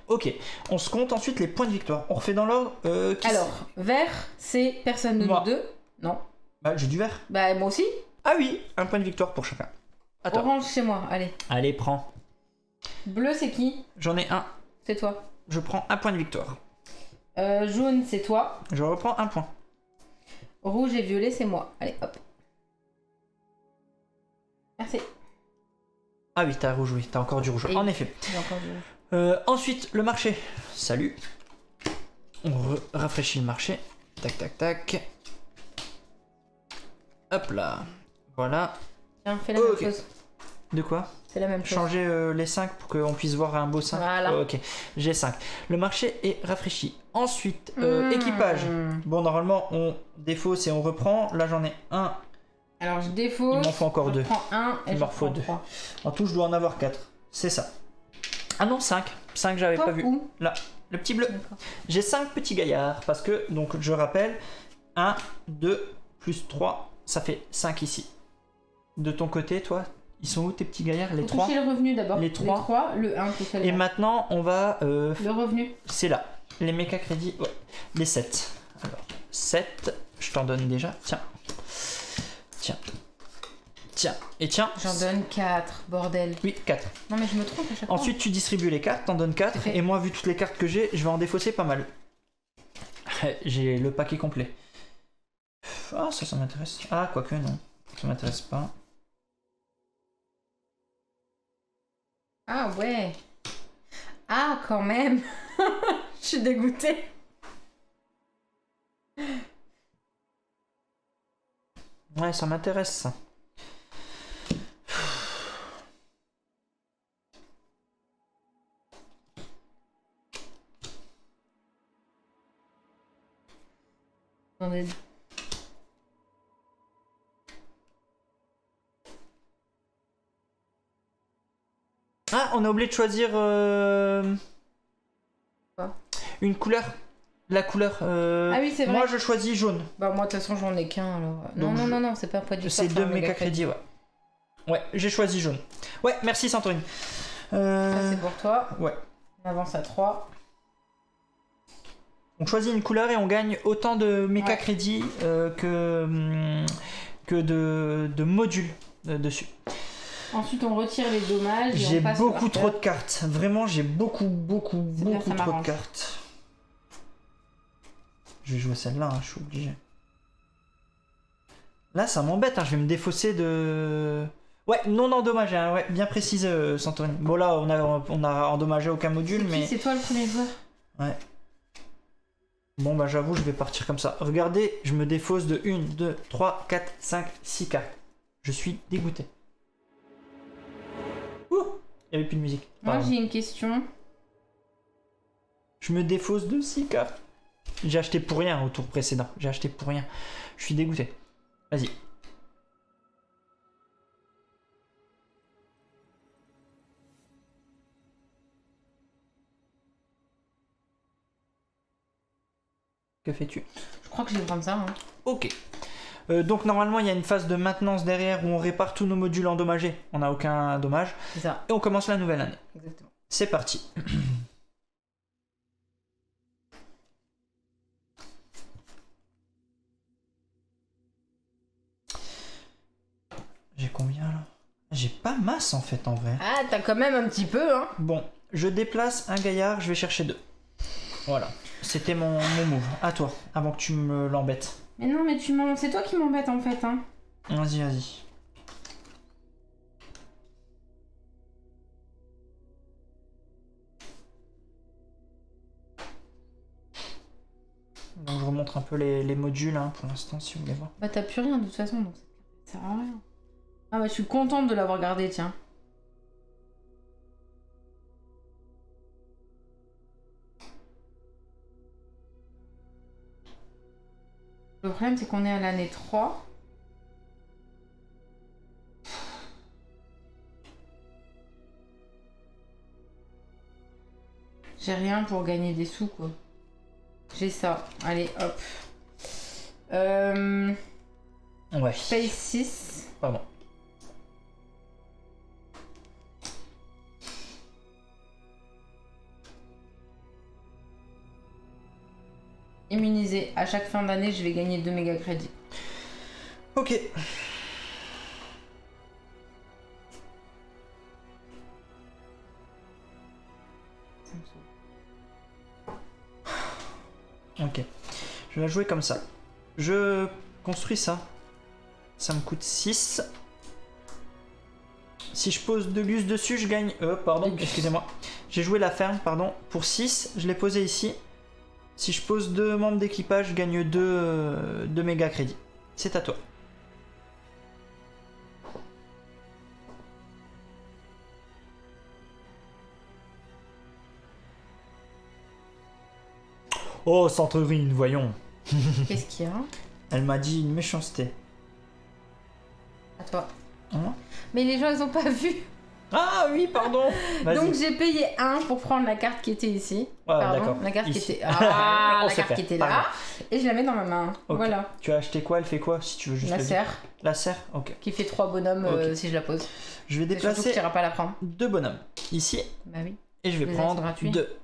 Ok, on se compte ensuite les points de victoire. On refait dans l'ordre. Alors, vert, c'est personne de Moi. nous deux. Non. Bah, j'ai du vert. Bah moi aussi. Ah oui, un point de victoire pour chacun. Attends. Orange chez moi, allez. Allez, prends. Bleu c'est qui? J'en ai un. C'est toi. Je prends un point de victoire. Jaune c'est toi. Je reprends un point. Rouge et violet, c'est moi. Allez, hop. Merci. Ah oui, t'as rouge, oui, t'as encore du rouge. Et en effet. j'ai encore du rouge. Ensuite, le marché. Salut. On rafraîchit le marché. Tac, tac, tac. Hop là. Voilà. Tiens, fais la Ok. même chose. De quoi? C'est la même chose. Changer les 5 pour qu'on puisse voir un beau 5. Voilà. Ok, j'ai 5. Le marché est rafraîchi. Ensuite, équipage. Bon, normalement, on défausse et on reprend. Là, j'en ai un. Alors, je défausse. Il m'en faut encore je 2. prends un et Il je m'en faut prends 2. 3. En tout, je dois en avoir 4. C'est ça. Ah non, 5. 5, j'avais pas vu. Où? Là, le petit bleu. D'accord. J'ai 5 petits gaillards parce que, donc, je rappelle, 1, 2, plus 3, ça fait 5 ici. De ton côté, toi, ils sont où tes petits gaillards? Les Faut 3. toucher le revenu d'abord. Les trois. Le 1 tout seul. Et maintenant, on va. Le revenu. C'est là. Les méca crédits. Ouais. Les 7. Alors, 7. Je t'en donne déjà. Tiens. Tiens. Tiens. Et tiens. J'en donne 4, bordel. Oui, 4. Non, mais je me trompe à chaque fois. Ensuite, tu distribues les cartes, t'en donnes 4. Fait. Et moi, vu toutes les cartes que j'ai, je vais en défausser pas mal. J'ai le paquet complet. Ah, ça m'intéresse. Ah, quoique, non. Ça m'intéresse pas. Ah ouais. Ah, quand même. Je suis dégoûtée. Ouais, ça m'intéresse, ça. Attendez. Ah, on a oublié de choisir Quoi? Une couleur. La couleur. Ah oui, c'est vrai. Moi, je choisis jaune. Bah, moi, de toute façon, j'en ai qu'un alors. Non, Donc, non, c'est pas du tout. C'est 2 méca crédits, ouais. Ouais, j'ai choisi jaune. Ouais, merci Santorine. Ça, c'est pour toi. Ouais. On avance à 3. On choisit une couleur et on gagne autant de méca Ouais. crédits que de modules dessus. Ensuite, on retire les dommages. Et J'ai on passe beaucoup au trop de marqueur. cartes. Vraiment, j'ai beaucoup C'est bien, ça trop de m'arrange. cartes. Je vais jouer celle-là, hein, je suis obligé. Là, ça m'embête, hein, je vais me défausser de... Ouais, non endommagé, hein, ouais, bien précisé, Santorine. Bon, là, on a endommagé aucun module, mais... C'est toi le premier joueur. Ouais. Bon, bah, j'avoue, je vais partir comme ça. Regardez, je me défausse de 1, 2, 3, 4, 5, 6 cartes. Je suis dégoûté. Ouh, il n'y avait plus de musique. Moi, Pardon. j'ai une question. Je me défausse de 6 cartes. J'ai acheté pour rien au tour précédent. J'ai acheté pour rien. Je suis dégoûté. Vas-y. Que fais-tu? Je crois que je vais prendre ça. Hein. Ok. Donc normalement il y a une phase de maintenance derrière où on répare tous nos modules endommagés. On n'a aucun dommage. C'est ça. Et on commence la nouvelle année. Exactement. C'est parti. J'ai combien là? J'ai pas masse en fait en vrai. Ah, t'as quand même un petit peu, hein. Bon, je déplace un gaillard, je vais chercher 2. Voilà. C'était mon move. À toi, avant que tu me l'embêtes. Mais non, mais c'est toi qui m'embête en fait, hein. Vas-y, vas-y. Donc je remonte un peu les modules hein, pour l'instant si vous voulez voir. Bah, t'as plus rien de toute façon, donc ça sert à rien. Ah, bah, je suis contente de l'avoir gardé, tiens. Le problème, c'est qu'on est à l'année 3. J'ai rien pour gagner des sous, quoi. J'ai ça. Allez, hop. Ouais. Je paye 6. Pardon. Immunisé. À chaque fin d'année, je vais gagner 2 méga crédits. Ok. Ça me saoule. Ok. Je vais la jouer comme ça. Je construis ça. Ça me coûte 6. Si je pose 2 gus dessus, je gagne... pardon, excusez-moi. J'ai joué la ferme, pardon, pour 6. Je l'ai posé ici. Si je pose 2 membres d'équipage, je gagne 2 méga crédits. C'est à toi. Oh, Centrevine, voyons. Qu'est-ce qu'il y a? Elle m'a dit une méchanceté. À toi. Hein? Mais les gens, ils ont pas vu. Ah oui, pardon. Donc j'ai payé 1 pour prendre la carte qui était ici. D'accord. La carte Ici. qui était, la carte qui était là. Pardon. Et je la mets dans ma main. Ok. Voilà. Tu as acheté quoi? Elle fait quoi, si tu veux juste La le dire? serre. La serre. Ok. Qui fait 3 bonhommes Ok. si je la pose. Je vais C'est surtout que déplacer tu iras pas la prendre. 2 bonhommes. Ici. Bah oui. Et je vais Les prendre aides gratuits. 2.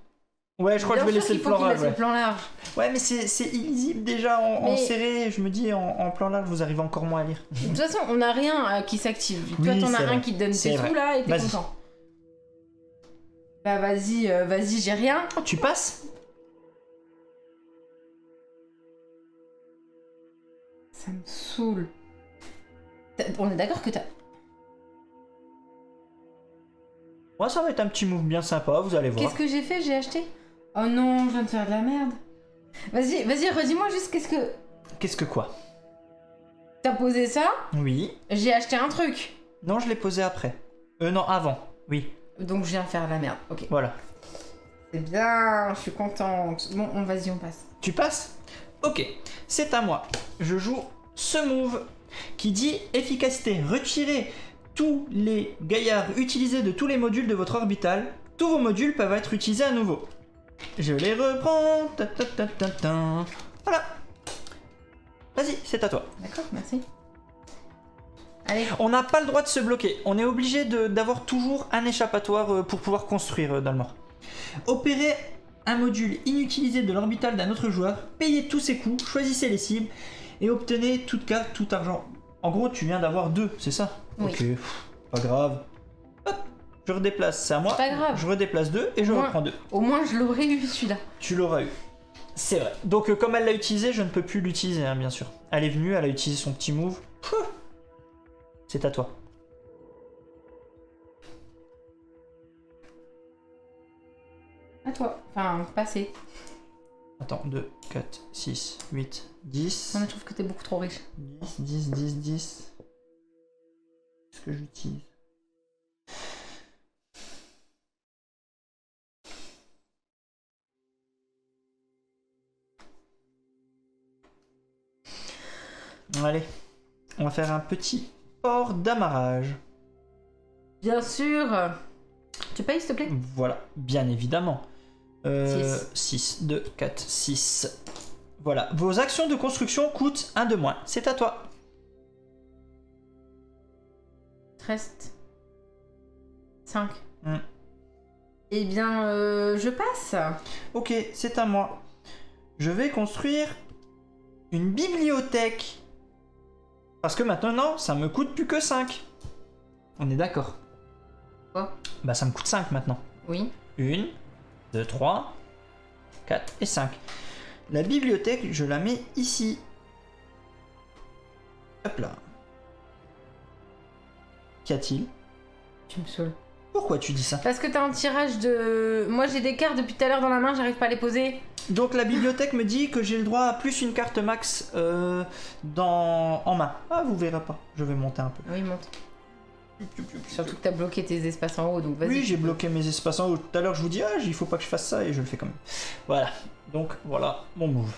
Ouais, je crois que je vais Bien sûr laisser le qu'il faut plan qu'il large. laisse Ouais. le plan large. Ouais, mais c'est illisible déjà en Mais- serré. Je me dis, en plan large, vous arrivez encore moins à lire. De toute façon, on n'a rien qui s'active. Toi, Oui, t'en as c'est un vrai. qui te donne C'est tes vrai. sous là et t'es Vas-y. content. Bah vas-y, j'ai rien. Tu passes? Ça me saoule. On est d'accord que t'as... Moi, ça va être un petit move bien sympa, vous allez voir. Qu'est-ce que j'ai fait? J'ai acheté? Oh non, je viens de faire de la merde. Vas-y, redis-moi juste qu'est-ce que... Qu'est-ce que quoi? T'as posé ça? Oui. J'ai acheté un truc. Non, je l'ai posé après. Non, avant. Oui, Donc je viens faire de la merde. Ok. voilà. C'est bien, je suis contente. Bon, vas-y, on passe. Tu passes? Ok, c'est à moi. Je joue ce move qui dit efficacité. Retirez tous les gaillards utilisés de tous les modules de votre orbital. Tous vos modules peuvent être utilisés à nouveau. Je les reprends. Ta, ta, ta, ta, ta. Voilà. Vas-y, c'est à toi. D'accord, merci. Allez. On n'a pas le droit de se bloquer. On est obligé d'avoir toujours un échappatoire pour pouvoir construire Dalmor. Opérez un module inutilisé de l'orbital d'un autre joueur, payez tous ses coûts, choisissez les cibles et obtenez toute carte, tout argent. En gros, tu viens d'avoir 2, c'est ça? Oui. Ok, pas grave. Hop, je redéplace, c'est à moi. Pas grave. Je redéplace 2 et je Au moins- reprends 2. Au moins, je l'aurais eu celui-là. Tu l'auras eu. C'est vrai. Donc comme elle l'a utilisé, je ne peux plus l'utiliser, hein, bien sûr. Elle est venue, elle a utilisé son petit move. Pouh. C'est à toi. À toi. Enfin, passé. Attends, 2, 4, 6, 8, 10. Non, mais je trouve que t'es beaucoup trop riche. 10, 10, 10, 10. Qu'est-ce que j'utilise? Allez, on va faire un petit port d'amarrage. Bien sûr. Tu payes, s'il te plaît? Voilà, bien évidemment. Six. 6, 2, 4, 6. Voilà, vos actions de construction coûtent 1 de moins. C'est à toi. Reste 5. Hmm. Eh bien, je passe. Ok, c'est à moi. Je vais construire une bibliothèque. Parce que maintenant, ça me coûte plus que 5. On est d'accord? Quoi? Bah ça me coûte 5 maintenant. Oui. 1, 2, 3, 4 et 5. La bibliothèque, je la mets ici. Hop là. Qu'y a-t-il? Tu me saoules. Pourquoi tu dis ça? Parce que t'as un tirage de... Moi, j'ai des cartes depuis tout à l'heure dans la main, j'arrive pas à les poser. Donc la bibliothèque me dit que j'ai le droit à plus une carte max en main. Ah, vous verrez pas. Je vais monter un peu. Oui, monte. Surtout que t'as bloqué tes espaces en haut, donc vas-y. Oui, j'ai bloqué mes espaces en haut. Tout à l'heure, je vous dis, ah, il faut pas que je fasse ça, et je le fais quand même. Voilà. Donc, voilà mon move.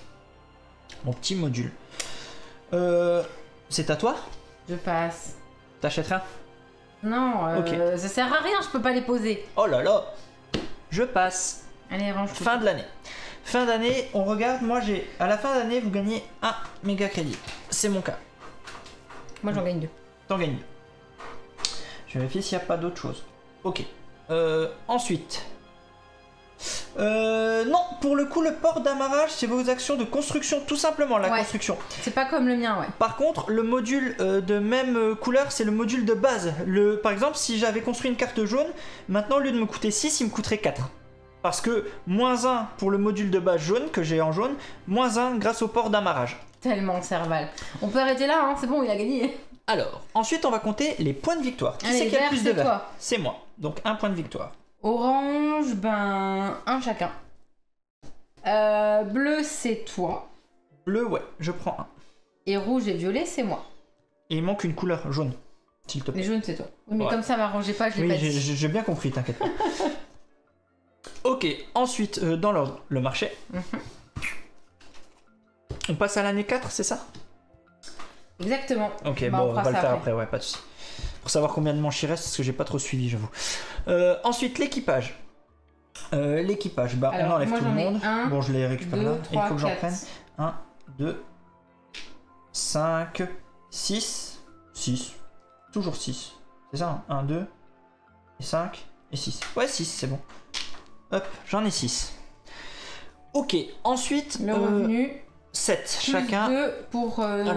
Mon petit module. C'est à toi? Je passe. T'achètes rien? Non, Ok. ça sert à rien, je peux pas les poser. Oh là là! Je passe. Allez, range tout. Fin de l'année. Fin d'année, on regarde. Moi, j'ai. À la fin d'année, vous gagnez un méga crédit. C'est mon cas. Moi, j'en gagne 2. T'en gagnes. Je vérifie s'il n'y a pas d'autre chose. Ok. Ensuite. Non, pour le coup, le port d'amarrage, c'est vos actions de construction, tout simplement, la Ouais. construction. C'est pas comme le mien, ouais. Par contre, le module de même couleur, c'est le module de base. Par exemple, si j'avais construit une carte jaune, maintenant, au lieu de me coûter 6, il me coûterait 4. Parce que moins 1 pour le module de base jaune, que j'ai en jaune, moins 1 grâce au port d'amarrage. tellement Serval. On peut arrêter là, hein, c'est bon, il a gagné. Alors, ensuite, on va compter les points de victoire. Qui Allez, c'est qui a le vert, plus de c'est verts? toi. C'est moi. Donc, un point de victoire. Orange, ben, un chacun. Bleu, c'est toi. Bleu, ouais, je prends un. Et rouge et violet, c'est moi. Et il manque une couleur jaune, s'il te plaît. Les jaunes, c'est toi. Oui, mais Ouais. comme ça m'arrangeait pas, je l'ai Oui, pas dit. j'ai bien compris, t'inquiète pas. Ok, ensuite, dans l'ordre, le marché. On passe à l'année 4, c'est ça? Exactement. Ok, Bah, bon, on on fera va le ça faire après. après, ouais, pas de soucis. Pour savoir combien de manches il reste, parce que j'ai pas trop suivi, j'avoue. Ensuite, l'équipage. L'équipage, bah Alors, on enlève moi, tout le j'en ai monde. un, Bon, je les récupère 2, là. Et il 3, faut que j'en 4. prenne 1, 2, 5, 6. 6. Toujours 6. C'est ça, hein 1, 2, et 5, et 6. Ouais, 6, c'est bon. Hop, j'en ai 6. Ok, ensuite, Le revenu, 7 plus chacun. 2 pour la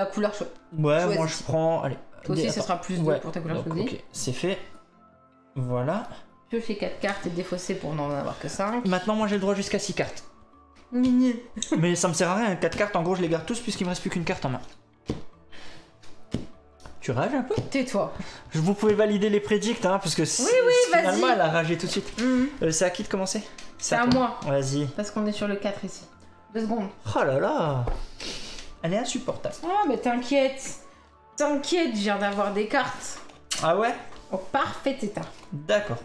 couleur chaude. Ouais, choisis. moi je prends. Allez. Toi aussi, ce attends. sera plus 2 Ouais, pour ta couleur donc, choisie. ok, c'est fait. Voilà. Piocher 4 cartes et défausser pour n'en avoir que 5. Maintenant, moi j'ai le droit jusqu'à 6 cartes. Mignon. Mais ça me sert à rien, 4 cartes, en gros, je les garde tous puisqu'il me reste plus qu'une carte en main. Tu rages un peu? Tais-toi. Vous pouvez valider les prédicts, hein, parce que finalement, vas-y. elle a ragé tout de suite. C'est à qui de commencer? C'est à toi. moi. Vas-y. Parce qu'on est sur le 4 ici. 2 secondes. Oh là là. Elle est insupportable. Oh, mais t'inquiète. T'inquiète, je viens d'avoir des cartes. Ah ouais? Au parfait état. D'accord.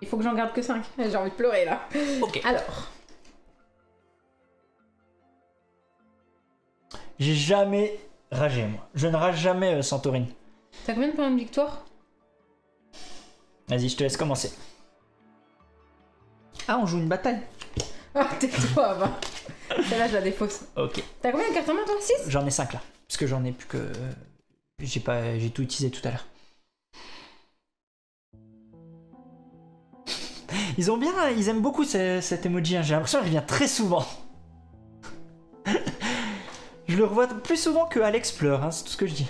Il faut que j'en garde que 5. J'ai envie de pleurer là. Ok. Alors. J'ai jamais ragé, moi. Je ne rage jamais, Santorini. T'as combien de points de victoire? Vas-y, je te laisse commencer. Ah, on joue une bataille? Ah, tais-toi, va. Celle-là, je la défausse. Ok. T'as combien de cartes en main, toi? 6? J'en ai 5 là. Parce que j'en ai plus que... J'ai tout utilisé tout à l'heure. Ils aiment beaucoup cet emoji, hein. J'ai l'impression qu'il revient très souvent. Je le revois plus souvent que Alex pleure, hein, c'est tout ce que je dis.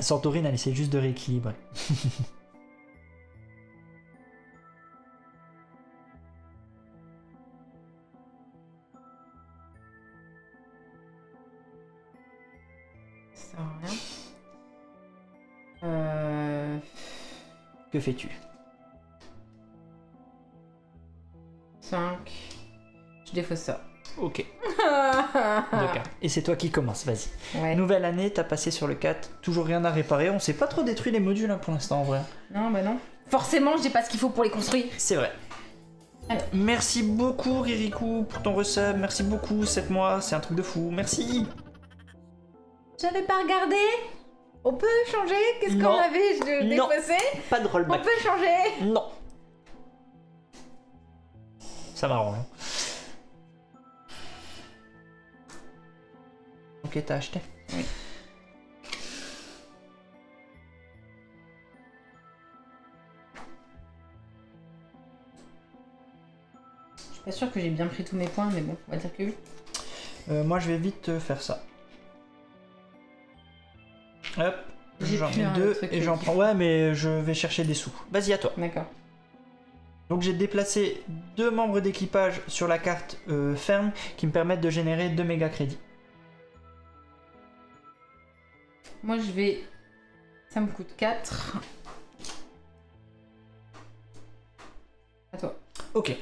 Santorini, elle essaie juste de rééquilibrer. Ça sert à rien. Que fais-tu? 5. Je défausse ça. Ok. D'accord. Et c'est toi qui commence, vas-y. Ouais. Nouvelle année, t'as passé sur le 4. Toujours rien à réparer. On s'est pas trop détruit les modules hein, pour l'instant en vrai. Non, bah non. Forcément, j'ai pas ce qu'il faut pour les construire. C'est vrai. Alors. Merci beaucoup Ririkou pour ton resub. Merci beaucoup 7 mois. C'est un truc de fou. Merci. J'avais pas regardé. On peut changer? Qu'est-ce Non. qu'on avait? Je Non. défaussé? Pas de On rollback. peut changer? Non. Ça m'arrange. hein. Ok, t'as acheté? Oui. Je suis pas sûre que j'ai bien pris tous mes points, mais bon, on va dire que oui. Moi, je vais vite faire ça. Hop, J'ai j'en plus ai un 2 truc et j'en qui- prends. Ouais, mais je vais chercher des sous. Vas-y, à toi. D'accord. Donc, j'ai déplacé 2 membres d'équipage sur la carte ferme qui me permettent de générer 2 méga crédits. Moi, je vais... Ça me coûte 4. À toi. Ok.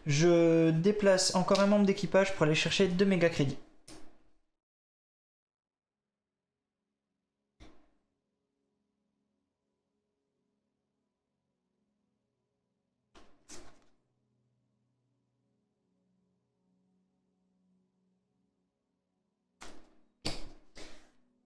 Je déplace encore un membre d'équipage pour aller chercher 2 méga crédits.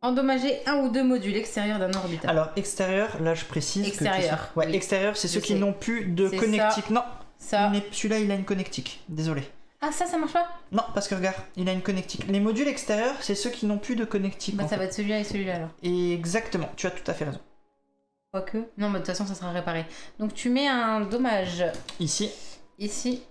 Endommager un ou 2 modules extérieurs d'un orbital. Alors, extérieur, là je précise. Extérieur, Ouais, oui. extérieur, c'est Je ceux qui sais. n'ont plus de C'est connectique. Non, Ça... celui-là il a une connectique. Désolé. Ah, ça marche pas? Non, parce que regarde, il a une connectique. Les modules extérieurs, c'est ceux qui n'ont plus de connectique. Bah, en ça fait. va être celui-là et celui-là alors. Exactement, tu as tout à fait raison. Quoique. Non, mais de toute façon, ça sera réparé. Donc, tu mets un dommage Ici, ici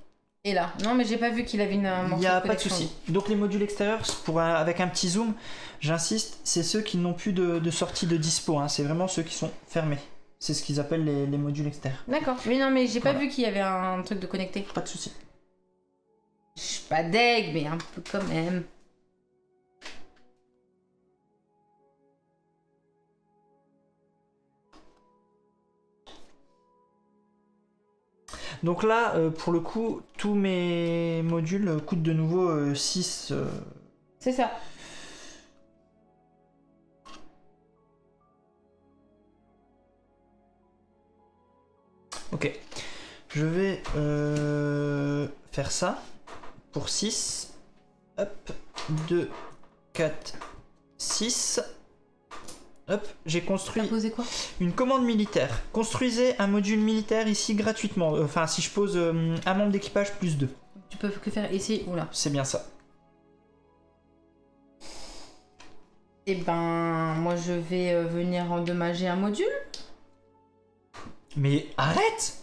Et là. Non, mais j'ai pas vu qu'il avait un Il morceau n'y a de pas de connexion. souci. Donc les modules extérieurs, avec un petit zoom, j'insiste, c'est ceux qui n'ont plus de sortie de dispo. Hein. C'est vraiment ceux qui sont fermés. C'est ce qu'ils appellent les modules extérieurs. D'accord. Oui, non, mais j'ai pas Voilà. vu qu'il y avait un truc de connecté. Pas de souci. Je suis pas deg, mais un peu quand même. Donc là, pour le coup, tous mes modules coûtent de nouveau 6. C'est ça. Ok. Je vais faire ça pour 6. Hop. 2, 4, 6. Hop, j'ai construit T'as posé quoi? une commande militaire. Construisez un module militaire ici gratuitement. Enfin, si je pose un membre d'équipage plus 2. Tu peux que faire ici ou là. C'est bien ça. Eh ben, moi je vais venir endommager un module. Mais arrête!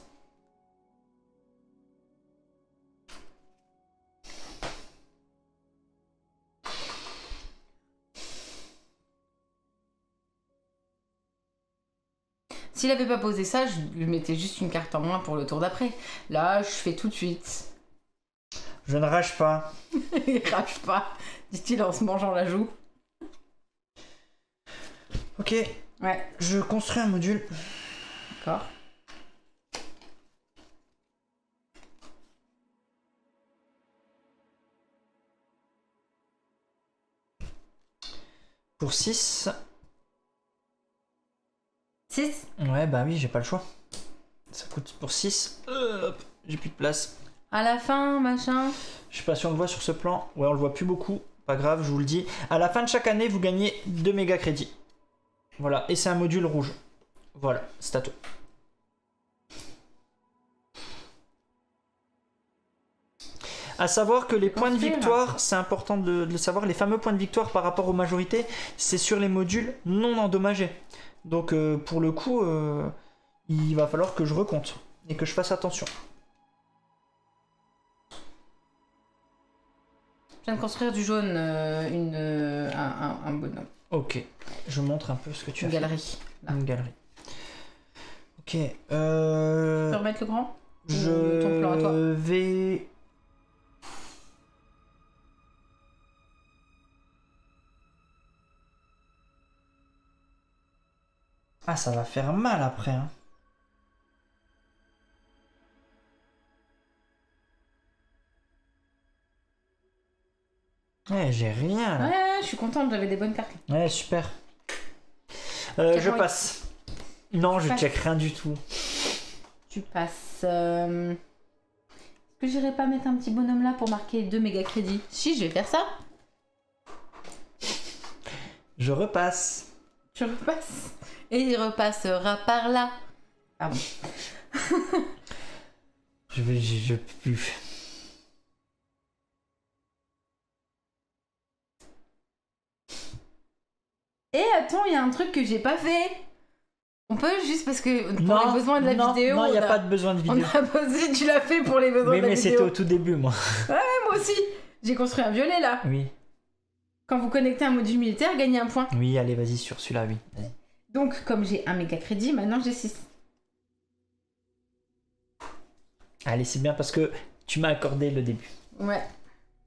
S'il avait pas posé ça, je lui mettais juste une carte en moins pour le tour d'après. Là, je fais tout de suite. Je ne rage pas. Il rage pas, dit-il en se mangeant la joue. Ok, Ouais, je construis un module. d'accord. Pour 6. 6. Ouais, bah oui, j'ai pas le choix. Ça coûte pour 6. Hop, j'ai plus de place. À la fin, machin. Je sais pas si on le voit sur ce plan. Ouais, on le voit plus beaucoup. Pas grave, je vous le dis. À la fin de chaque année, vous gagnez 2 méga crédits. Voilà, et c'est un module rouge. Voilà, c'est à toi. À savoir que les points de Construire. victoire, c'est important de le savoir, les fameux points de victoire par rapport aux majorités, c'est sur les modules non endommagés. Donc pour le coup, il va falloir que je recompte et que je fasse attention. Je viens de construire du jaune un bonhomme. Ok, je montre un peu ce que tu Une as fait. galerie. Là. Une galerie. Ok, Tu peux remettre le grand? je ton plan à toi. vais... Ah, ça va faire mal après, hein. Ouais, j'ai rien là. Ouais, je suis contente, j'avais des bonnes cartes. Ouais, super. Je passe. Non, je Passe. check rien du tout. Tu passes. Est-ce que j'irai pas mettre un petit bonhomme là pour marquer 2 méga crédits? Si, je vais faire ça. Je repasse. Je repasse. Et il repassera par là. Pardon. Je peux plus. Et attends, il y a un truc que j'ai pas fait. On peut juste parce que pour Non, les besoins de la non, vidéo. non, il n'y a on pas de besoin de On vidéo. a posé, tu l'as fait pour les besoins Oui, de la mais c'était vidéo. au tout début, moi. Moi aussi. J'ai construit un violet là. Oui. Quand vous connectez un module militaire, gagnez un point. Oui, allez, vas-y, sur celui-là, oui. Vas-y. Donc, comme j'ai un méga crédit, maintenant j'ai 6. Allez, c'est bien parce que tu m'as accordé le début. Ouais.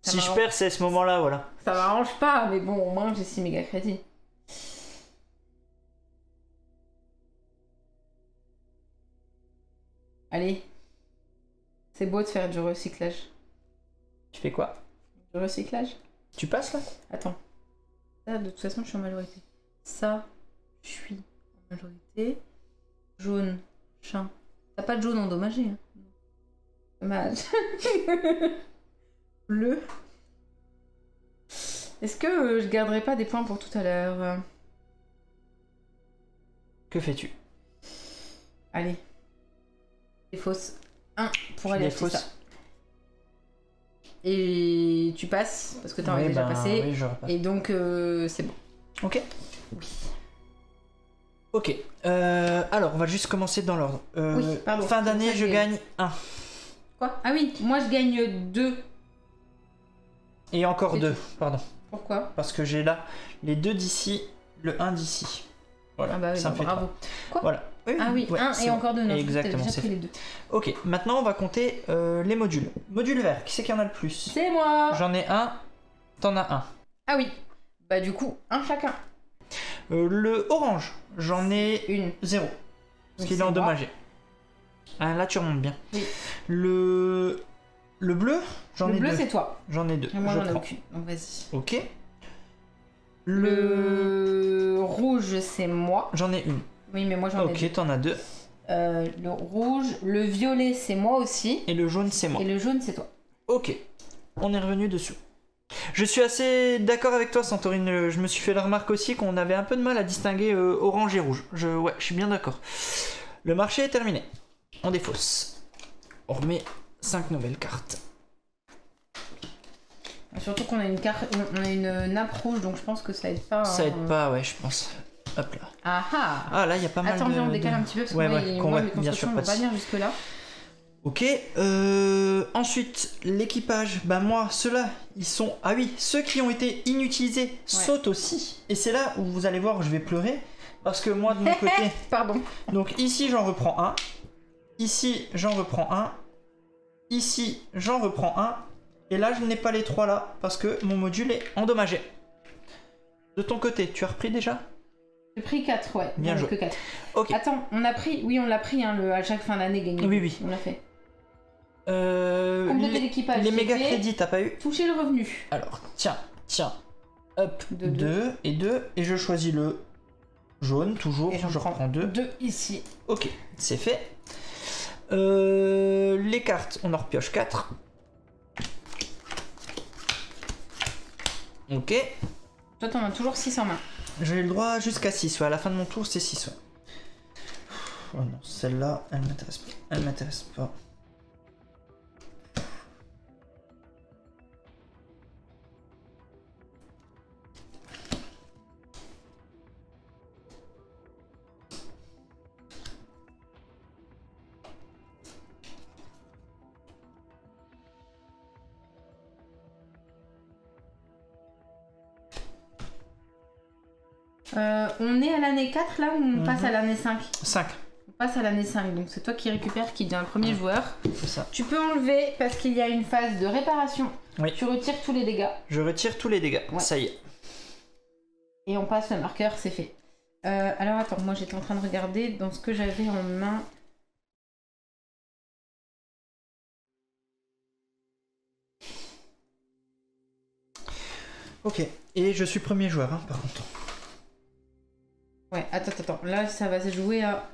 Ça Si je m'arrange. perds, c'est à ce moment-là, voilà. Ça m'arrange pas, mais bon, au moins j'ai 6 méga crédits. Allez. C'est beau de faire du recyclage. Tu fais quoi? Du recyclage? Tu passes là? Attends. Ça, de toute façon, je suis en majorité. Ça, je suis en majorité. Jaune, chin. T'as pas de jaune endommagé, hein? Dommage. Bleu. Est-ce que je garderai pas des points pour tout à l'heure? Que fais-tu? Allez. Des fausses. 1 pour Tu aller les acheter fausses? ça. Et tu passes, parce que t'en as Oui, déjà ben, passé. oui, je repasse. Et donc, c'est bon. Ok. Oui. Ok. Alors, on va juste commencer dans l'ordre. Oui, pardon. Fin C'est d'année, pour ça je que- gagne 1. Quoi? Ah oui, moi je gagne 2. Et encore C'est 2, tout. pardon. Pourquoi? Parce que j'ai là les 2 d'ici, le 1 d'ici. Voilà, Ah bah oui, ça me fait bravo. 3. Quoi? Voilà. Ah oui, ouais, 1 c'est et bon. encore 2. Non, Exactement, déjà c'est pris fait. les 2. Ok, maintenant on va compter les modules. Module vert, qui c'est qui en a le plus? C'est moi. J'en ai un, t'en as un. Ah oui. Bah du coup, un chacun. Le orange, j'en ai Une. 0. Parce Donc qu'il est c'est moi. endommagé. Ah, là tu remontes bien. Oui. Le bleu, j'en ai Le bleu 2. c'est toi. J'en ai 2. Et moi je j'en ai prends. aucune. Donc vas-y. Ok. Le rouge c'est moi. J'en ai une. Oui mais moi j'en ai 2. Ok, t'en as 2. Le rouge, le violet c'est moi aussi. Et le jaune, c'est moi. Et le jaune c'est toi. Ok, on est revenu dessus. Je suis assez d'accord avec toi, Santorine. Je me suis fait la remarque aussi qu'on avait un peu de mal à distinguer orange et rouge. Ouais, je suis bien d'accord. Le marché est terminé. On défausse. On remet 5 nouvelles cartes. Surtout qu'on a une carte, on a une nappe rouge donc je pense que ça aide pas. Ça hein. aide pas, ouais, je pense. Hop là. Ah ah. Ah là, il y a pas mal Attends, de... viens, on décale un petit peu parce que Ouais, moi, ouais, moi, ouais, mes bien sûr, constructions pas vont de pas souci. venir jusque là. Ok, ensuite, l'équipage. Bah moi, ceux-là, ils sont... Ah oui, ceux qui ont été inutilisés sautent aussi. Et c'est là où vous allez voir, je vais pleurer. Parce que moi, de mon côté... Pardon. Donc ici, j'en reprends un. Ici, j'en reprends un. Ici, j'en reprends un. Et là, je n'ai pas les 3 là, parce que mon module est endommagé. De ton côté, tu as repris déjà? J'ai pris 4, ouais. Bien J'en ai joué. que 4. Ok. Attends, on a pris... Oui, on l'a pris, hein, à chaque fin d'année gagné. Oui, oui. On l'a fait. Compléter l'équipage. les j'ai méga fait. crédits, t'as pas eu? Toucher le revenu. Alors, tiens. Hop, De 2 et 2. Et je choisis le jaune, toujours. Et j'en Je prends reprends 2. 2 ici. Ok, c'est fait. Les cartes, on en repioche 4. Ok. Toi, t'en as toujours 6 en main. J'ai le droit jusqu'à 6. Ouais, à la fin de mon tour, c'est 6. Ouais. Oh non, celle-là, elle m'intéresse pas. Elle m'intéresse pas. On est à l'année 4 là ou on passe à l'année 5? 5. On passe à l'année 5, donc c'est toi qui récupères, qui devient le premier joueur. C'est ça. Tu peux enlever parce qu'il y a une phase de réparation. Oui. Tu retires tous les dégâts. Je retire tous les dégâts. Ouais. Ça y est. Et on passe le marqueur, c'est fait. Alors attends, moi j'étais en train de regarder dans ce que j'avais en main. Ok. Et je suis premier joueur, hein, par contre. Ouais, attends. Là, ça va se jouer à...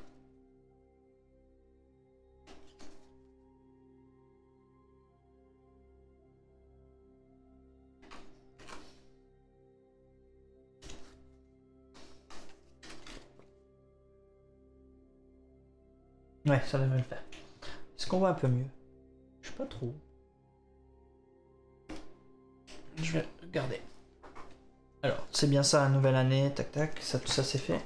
Ouais, ça devrait le faire. Est-ce qu'on voit un peu mieux? Je sais pas trop. Je vais regarder. Alors, c'est bien ça, nouvelle année, tac tac, ça, tout ça c'est fait.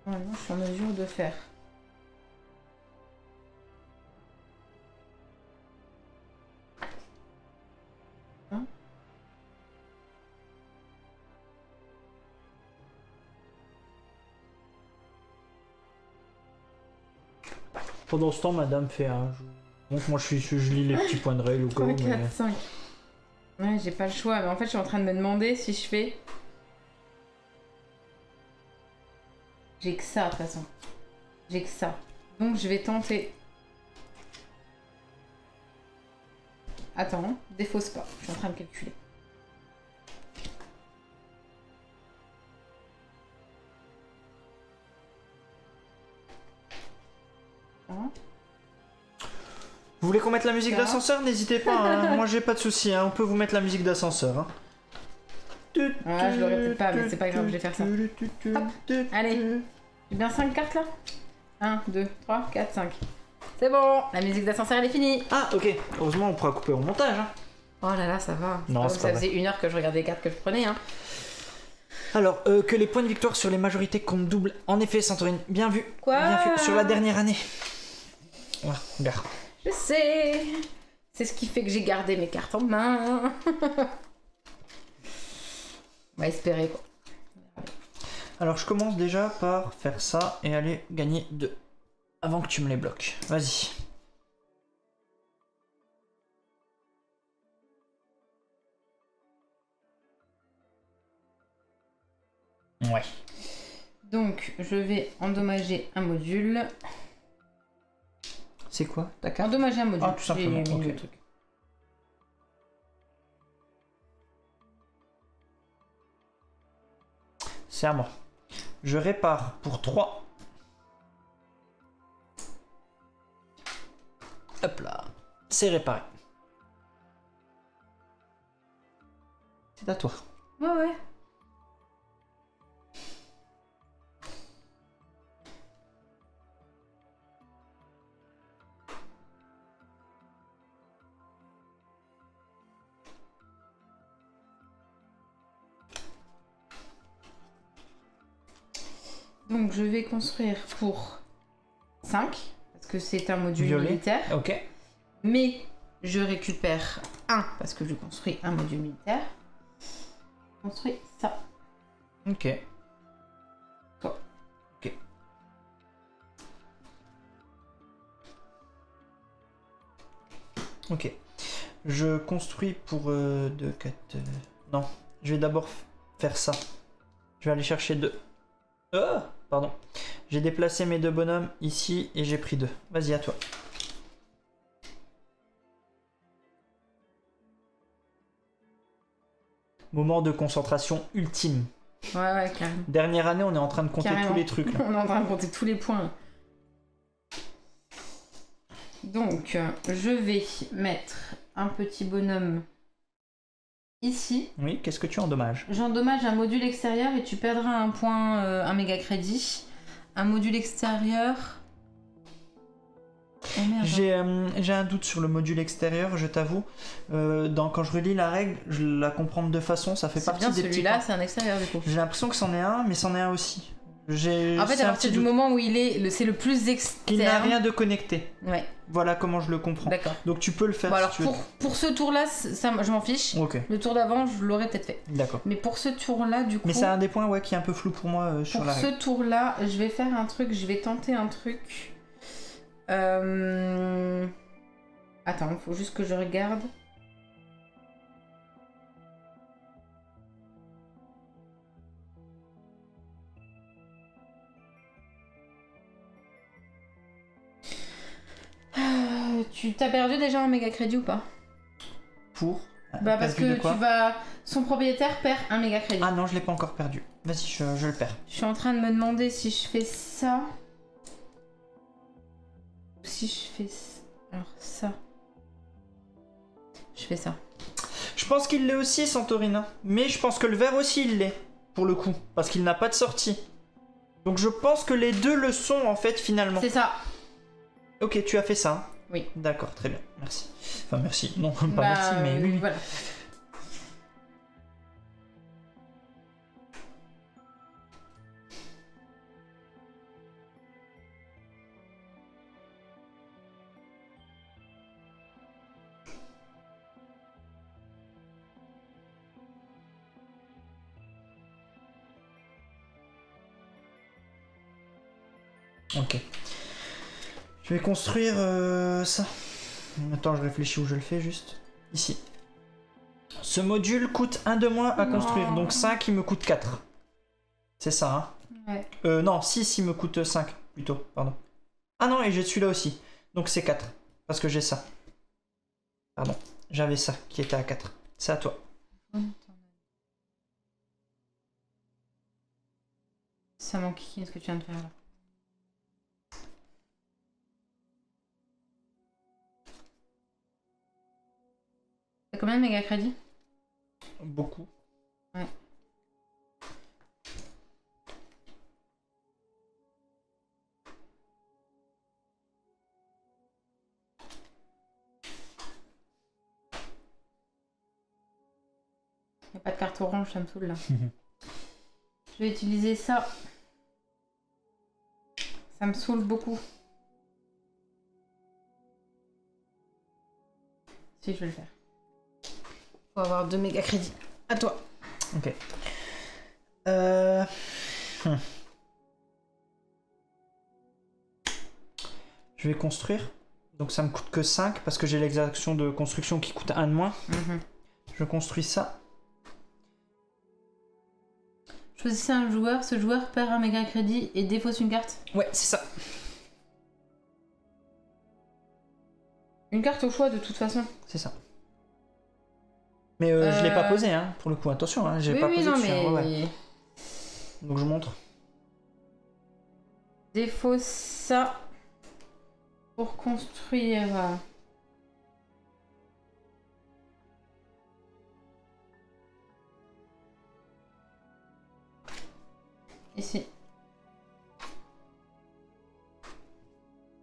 Normalement, je suis en mesure de faire. Hein? Pendant ce temps, madame fait un jeu. Donc moi je lis les petits points de règle au cas 3, où. 4, 5. Ouais, j'ai pas le choix, mais en fait, je suis en train de me demander si je fais... J'ai que ça, de toute façon. J'ai que ça. Donc, je vais tenter... Attends, défausse pas. Je suis en train de calculer. Hein? Vous voulez qu'on mette la musique Ça. d'ascenseur? N'hésitez pas, hein. Moi j'ai pas de soucis, hein. On peut vous mettre la musique d'ascenseur. Hein. Ouais, je l'aurais peut-être pas, mais c'est pas grave, je vais faire ça. Hop, allez. J'ai bien 5 cartes là? 1, 2, 3, 4, 5. C'est bon, la musique d'ascenseur elle est finie. Ah, ok. Heureusement, on pourra couper au montage. Hein. Oh là là, ça va. Non, c'est pas ça vrai. faisait 1 heure que je regardais les cartes que je prenais. Hein. Alors, que les points de victoire sur les majorités comptent double. En effet, Santorine, bien vu. Quoi? Bien vu. Sur la dernière année. Voilà, regarde. Je sais. C'est ce qui fait que j'ai gardé mes cartes en main. On va espérer quoi. Alors, je commence déjà par faire ça et aller gagner 2. Avant que tu me les bloques. Vas-y. Ouais. Donc, je vais endommager un module. C'est quoi ta carte? Endommager un module. Ah, tout simplement. J'ai mis Ok. le truc. C'est à moi. Je répare pour 3. Hop là. C'est réparé. C'est à toi. Ouais. Donc je vais construire pour 5, parce que c'est un module Violet. militaire. Ok. Mais je récupère 1, parce que je construis un module militaire. Je construis ça. Ok. Toi. Ok. Ok. Je construis pour 2, 4... Non, je vais d'abord faire ça. Je vais aller chercher 2. Pardon. J'ai déplacé mes 2 bonhommes ici et j'ai pris 2. Vas-y, à toi. Moment de concentration ultime. Ouais, carrément. Dernière année, on est en train de compter Carrément. tous les trucs. Là. On est en train de compter tous les points. Donc, je vais mettre un petit bonhomme ici. Oui, qu'est-ce que tu endommages? J'endommage un module extérieur et tu perdras un point, un méga crédit. Un module extérieur. Oh merde. J'ai un doute sur le module extérieur, je t'avoue. Quand je relis la règle, je la comprends de deux façons. Ça fait C'est partie bien, des petits celui-là, points. c'est un extérieur du coup. J'ai l'impression que c'en est un, mais c'en est un aussi. En fait, à c'est un partir petit du doute. moment où c'est le plus externe. Qu'il n'a rien de connecté. Ouais, Voilà comment je le comprends. d'accord. Donc tu peux le faire Bon, si alors tu veux. pour ce tour-là, ça, je m'en fiche. Ok, Le tour d'avant, je l'aurais peut-être fait. d'accord. Mais pour ce tour-là, du coup. Mais c'est un des points ouais, qui est un peu flou pour moi sur Pour la ce règle. tour-là, je vais faire un truc, je vais tenter un truc. Attends, faut juste que je regarde. Tu t'as perdu déjà un méga crédit ou pas? Pour Bah parce perdu de que quoi tu vas... Son propriétaire perd un méga crédit. Ah non, je l'ai pas encore perdu. Vas-y, je le perds. Je suis en train de me demander si je fais ça. Ou si je fais... Alors ça. Je fais ça. Je pense qu'il l'est aussi, Santorina. Mais je pense que le vert aussi, il l'est. Pour le coup. Parce qu'il n'a pas de sortie. Donc je pense que les deux le sont, en fait, finalement. C'est ça. Ok, tu as fait ça. Hein. Oui. D'accord, très bien. Merci. Enfin, merci. Non, pas Bah, merci, mais oui. Voilà. Ok. Je vais construire ça. Attends, je réfléchis où je le fais juste. Ici. Ce module coûte 1 de moins à Non. construire. Donc 5, il me coûte 4. C'est ça, hein? Ouais. Non, 6, il me coûte 5, plutôt. Pardon. Ah non, et j'ai celui-là aussi. Donc c'est 4. Parce que j'ai ça. Pardon. J'avais ça qui était à 4. C'est à toi. Ça m'enquiquine ce que tu viens de faire là. T'as combien de méga crédits? Beaucoup. Ouais. Il n'y a pas de carte orange, ça me saoule là. Je vais utiliser ça. Ça me saoule beaucoup. Si, je vais le faire. Faut avoir 2 méga crédits. À toi. Ok. Je vais construire. Donc ça me coûte que 5 parce que j'ai l'exaction de construction qui coûte 1 de moins. Je construis ça. Choisissez un joueur. Ce joueur perd un méga crédit et défausse une carte. Ouais, c'est ça. Une carte au choix de toute façon. C'est ça. Mais je l'ai pas posé, hein, pour le coup. Attention, hein, j'ai pas posé non, dessus. mais... Hein, ouais. Donc je montre. Défausse ça pour construire. Ici.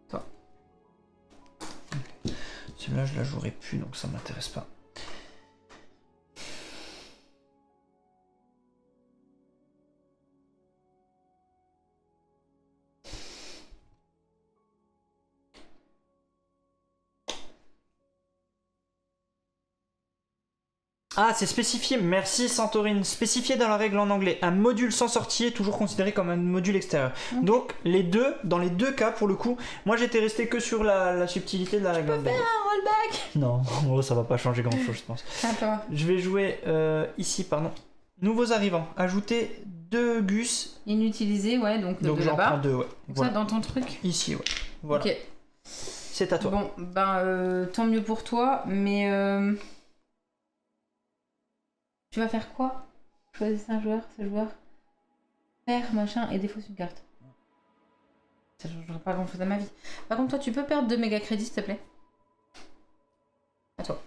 Toi. Celle-là, je la jouerai plus, donc ça m'intéresse pas. Ah, c'est spécifié, merci Santorine. Spécifié dans la règle en anglais. Un module sans sortie est toujours considéré comme un module extérieur. Okay. Donc, dans les deux cas, pour le coup, moi j'étais resté que sur la subtilité de la règle. Tu peux faire un rollback? Non, oh, ça va pas changer grand chose, je pense. Attends. Je vais jouer ici, pardon. Nouveaux arrivants. Ajouter 2 gus. Inutilisés, ouais, donc j'en prends 2, ouais. Donc voilà. Ça dans ton truc? Ici, ouais. Voilà. Ok. C'est à toi. Bon, ben, tant mieux pour toi, mais... Tu vas faire quoi? Choisissez un joueur, ce joueur perd machin et défausse une carte. Ça changera pas grand chose à ma vie. Par contre, toi, tu peux perdre 2 méga crédits, s'il te plaît. À toi.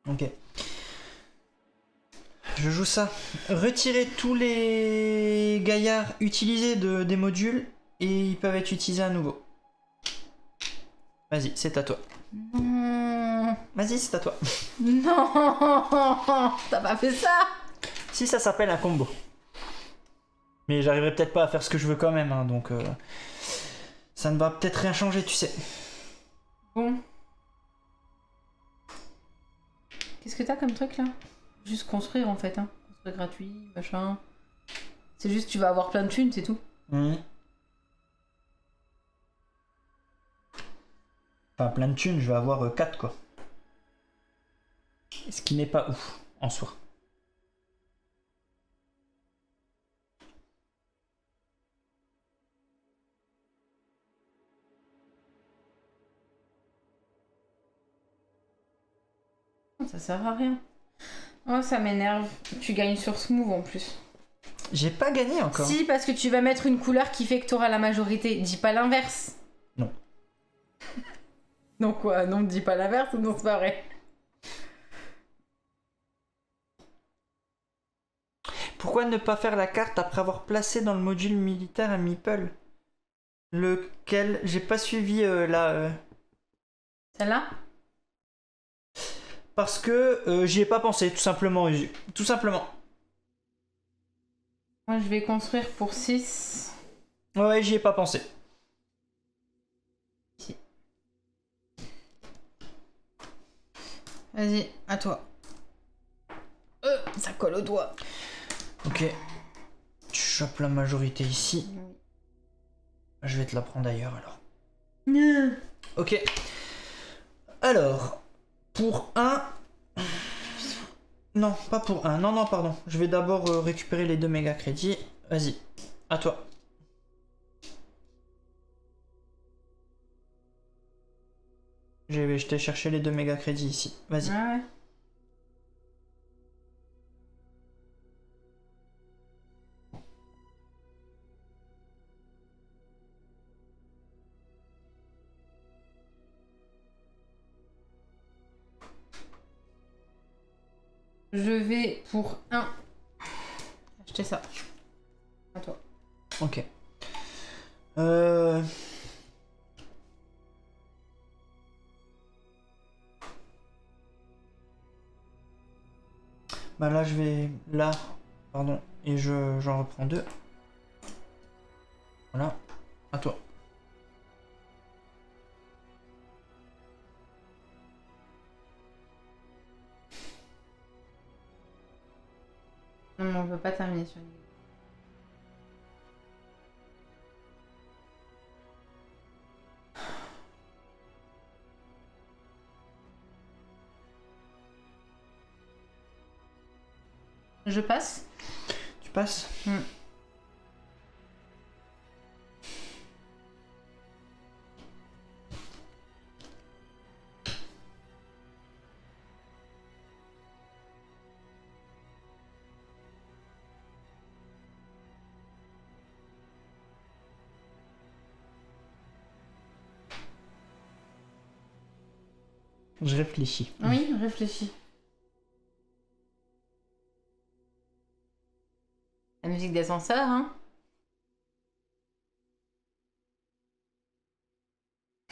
Ok. Je joue ça. Retirez tous les gaillards utilisés des modules et ils peuvent être utilisés à nouveau. Vas-y, c'est à toi. Non. Vas-y, c'est à toi. Non. T'as pas fait ça? Si, ça s'appelle un combo. Mais j'arriverai peut-être pas à faire ce que je veux quand même, hein, donc ça ne va peut-être rien changer, tu sais. Bon. Qu'est-ce que t'as comme truc là? Juste construire en fait, hein. Construire gratuit, machin. C'est juste tu vas avoir plein de thunes, c'est tout. Enfin, plein de thunes, je vais avoir 4 quoi. Ce qui n'est pas ouf en soi. Ça sert à rien. Oh, ça m'énerve. Tu gagnes sur Smooth en plus. J'ai pas gagné encore. Si, parce que tu vas mettre une couleur qui fait que t'auras la majorité. Dis pas l'inverse. Non. Non quoi? Non, dis pas l'inverse, non c'est pas vrai. Pourquoi ne pas faire la carte après avoir placé dans le module militaire un meeple? Lequel? J'ai pas suivi la... Celle-là? Parce que j'y ai pas pensé, tout simplement. Tout simplement. Moi je vais construire pour 6. Ouais, j'y ai pas pensé. Vas-y, à toi. Ça colle au doigt. Ok. Tu chopes la majorité ici. Je vais te la prendre ailleurs alors. Ok. Alors, pour 1... Non, pas pour 1. Non, pardon. Je vais d'abord récupérer les 2 méga crédits. Vas-y, à toi. Je t'ai cherché les 2 méga crédits ici. Vas-y. Ah ouais. Je vais pour 1 acheter ça. À toi. Bah là, je vais... Là, pardon. Et j'en reprends 2. Voilà. À toi. Non, mais on peut pas terminer sur une. Je passe. Tu passes? Je réfléchis. Oui, réfléchis. La musique d'ascenseur, hein.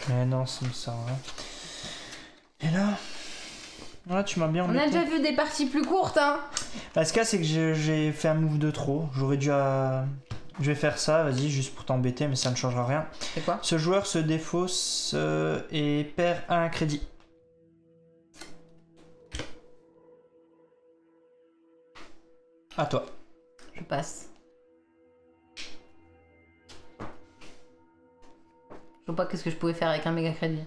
Mais non, ça me sert à rien. Et là... Là, tu m'as bien On embêté. a déjà vu des parties plus courtes, hein. Bah, ce cas, c'est que j'ai fait un move de trop. J'aurais dû... Je vais faire ça, vas-y, juste pour t'embêter, mais ça ne changera rien. C'est quoi? Ce joueur se défausse et perd un crédit. À toi. Je passe. Je vois pas qu'est-ce que je pouvais faire avec un méga crédit.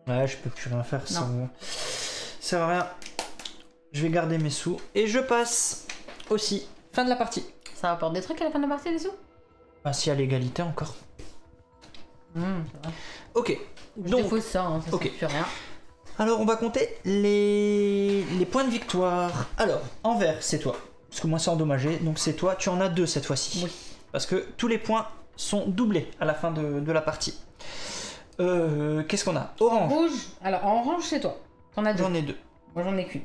Ouais, je peux plus rien faire, ça Non. sert à rien. Je vais garder mes sous et je passe aussi. Fin de la partie. Ça rapporte des trucs à la fin de la partie, les sous? Bah, si à l'égalité encore. C'est vrai. Ok. Je Donc, défausse ça, hein, ça ok. sert plus rien. alors on va compter les points de victoire. Alors, en vert, c'est toi. Parce que moi, c'est endommagé. Donc, c'est toi. Tu en as 2 cette fois-ci. Oui. Parce que tous les points sont doublés à la fin de la partie. Qu'est-ce qu'on a? Orange. Rouge. Alors, en orange, c'est toi. T'en as 2. J'en ai 2. Moi, j'en ai qu'une.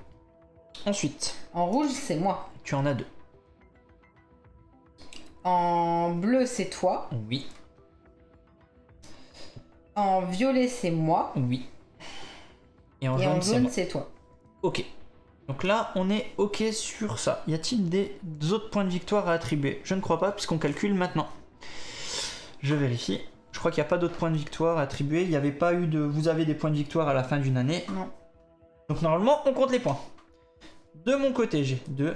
Ensuite, En rouge, c'est moi. tu en as 2. En bleu, c'est toi. Oui. En violet, c'est moi. Oui. Et en Et jaune, en c'est jaune, moi. c'est toi. Ok. Donc là, on est ok sur ça. Y a-t-il des autres points de victoire à attribuer? Je ne crois pas, puisqu'on calcule maintenant. Je vérifie. Je crois qu'il n'y a pas d'autres points de victoire à attribuer. Il n'y avait pas eu de... Vous avez des points de victoire à la fin d'une année. Non. Donc normalement, on compte les points. De mon côté, j'ai 2,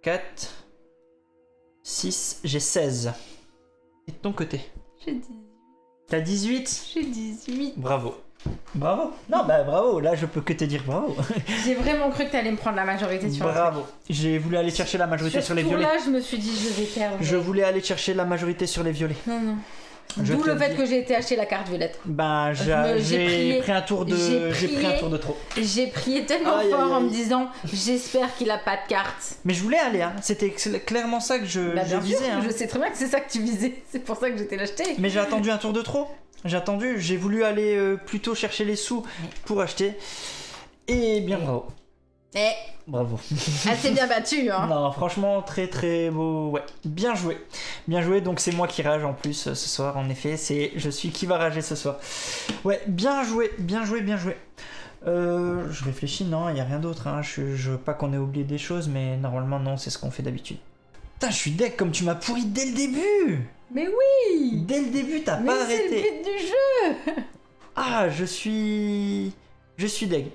4, 6, j'ai 16. Et de ton côté? J'ai 18. T'as 18? J'ai 18. Bravo. Bravo. Non, bah bravo. Là, je peux que te dire bravo. J'ai vraiment cru que t'allais me prendre la majorité sur un truc. Bravo. J'ai voulu aller chercher la majorité sur les Ce violets. tour-là, je me suis dit, je vais perdre. Je voulais aller chercher la majorité sur les violets. Non, non. Je D'où te le le fait dis. que j'ai été acheter la carte violette. Ben, j'ai j'ai prié- pris un tour de... j'ai J'ai pris un prié- tour de trop. J'ai prié tellement Aïe, fort aïe, en me aïe. disant, j'espère qu'il a pas de carte. Mais je voulais aller, hein. C'était clairement ça que je Bah, bien visais. sûr, Hein. je sais très bien que c'est ça que tu visais. C'est pour ça que j'étais l'acheter. Mais j'ai attendu un tour de trop. J'ai attendu, j'ai voulu aller plutôt chercher les sous pour acheter. Et bien bravo. Eh, Bravo. elle s'est bien battue, hein. Non, franchement, très très beau. Ouais, bien joué. Bien joué, donc c'est moi qui rage en plus ce soir, en effet. Je suis qui va rager ce soir. Ouais, bien joué, bien joué, bien joué. Je réfléchis, non, il n'y a rien d'autre. Hein. Je veux pas qu'on ait oublié des choses, mais normalement, non, c'est ce qu'on fait d'habitude. Putain, je suis deck comme tu m'as pourri dès le début. Mais oui. Dès le début, t'as Mais pas c'est le arrêté. but du jeu. Ah, je suis deg.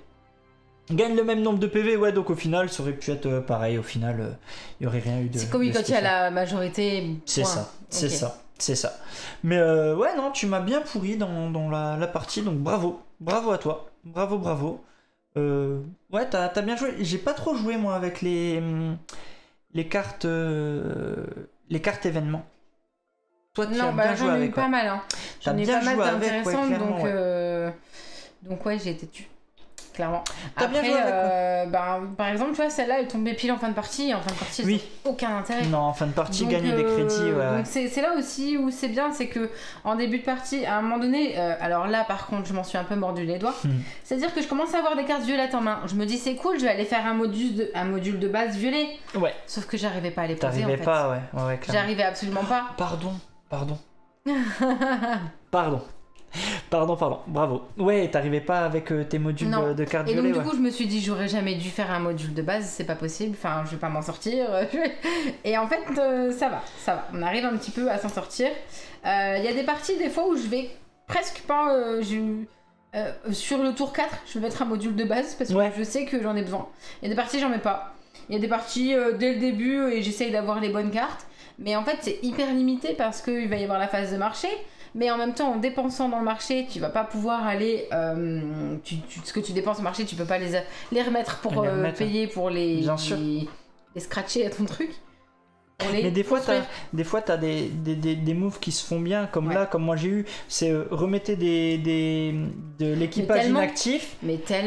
Gagne le même nombre de PV, ouais, donc au final, ça aurait pu être pareil. Au final, il y aurait rien eu de. C'est comme de quand il y a spécial. la majorité. C'est point. ça, c'est Ok. ça, c'est ça. Mais ouais, non, tu m'as bien pourri dans la partie, donc bravo. Bravo à toi. Bravo, bravo. Ouais, t'as bien joué. J'ai pas trop joué, moi, avec les cartes événements. Toi, tu as Non, bien bah joué j'en ai eu avec. pas ouais. mal, hein. T'as J'en ai bien pas mal joué avec, ouais, d'intéressantes, clairement, donc, ouais. donc ouais, j'ai été tue. Clairement. T'as bien Après, joué avec, par exemple, tu vois, celle-là, elle tombait pile en fin de partie, et en fin de partie, Oui. ça n'a aucun intérêt. Non, en fin de partie, Donc, gagner des crédits, ouais. Donc c'est là aussi où c'est bien, c'est que en début de partie, à un moment donné, alors là par contre je m'en suis un peu mordu les doigts, c'est-à-dire que je commence à avoir des cartes violettes en main. Je me dis c'est cool, je vais aller faire un module de base violet. Ouais. Sauf que j'arrivais pas à les poser en T'arrivais fait. pas, ouais, clairement. J'arrivais absolument pas. Pardon. Pardon. Pardon, bravo. Ouais, t'arrivais pas avec tes modules de cartes Et donc violets, du coup je me suis dit j'aurais jamais dû faire un module de base, c'est pas possible, enfin je vais pas m'en sortir. Et en fait ça va, on arrive un petit peu à s'en sortir. Il y a des parties des fois où je vais presque pas... sur le tour 4, je vais mettre un module de base parce que je sais que j'en ai besoin. Il y a des parties j'en mets pas. Il y a des parties dès le début et j'essaye d'avoir les bonnes cartes. Mais en fait c'est hyper limité parce qu'il va y avoir la phase de marché. Mais en même temps, en dépensant dans le marché, tu vas pas pouvoir aller... ce que tu dépenses au marché, tu peux pas les remettre pour payer, pour les scratcher à ton truc. Mais des fois, t'as des moves qui se font bien, comme là, comme moi j'ai eu, c'est remettez de l'équipage inactif,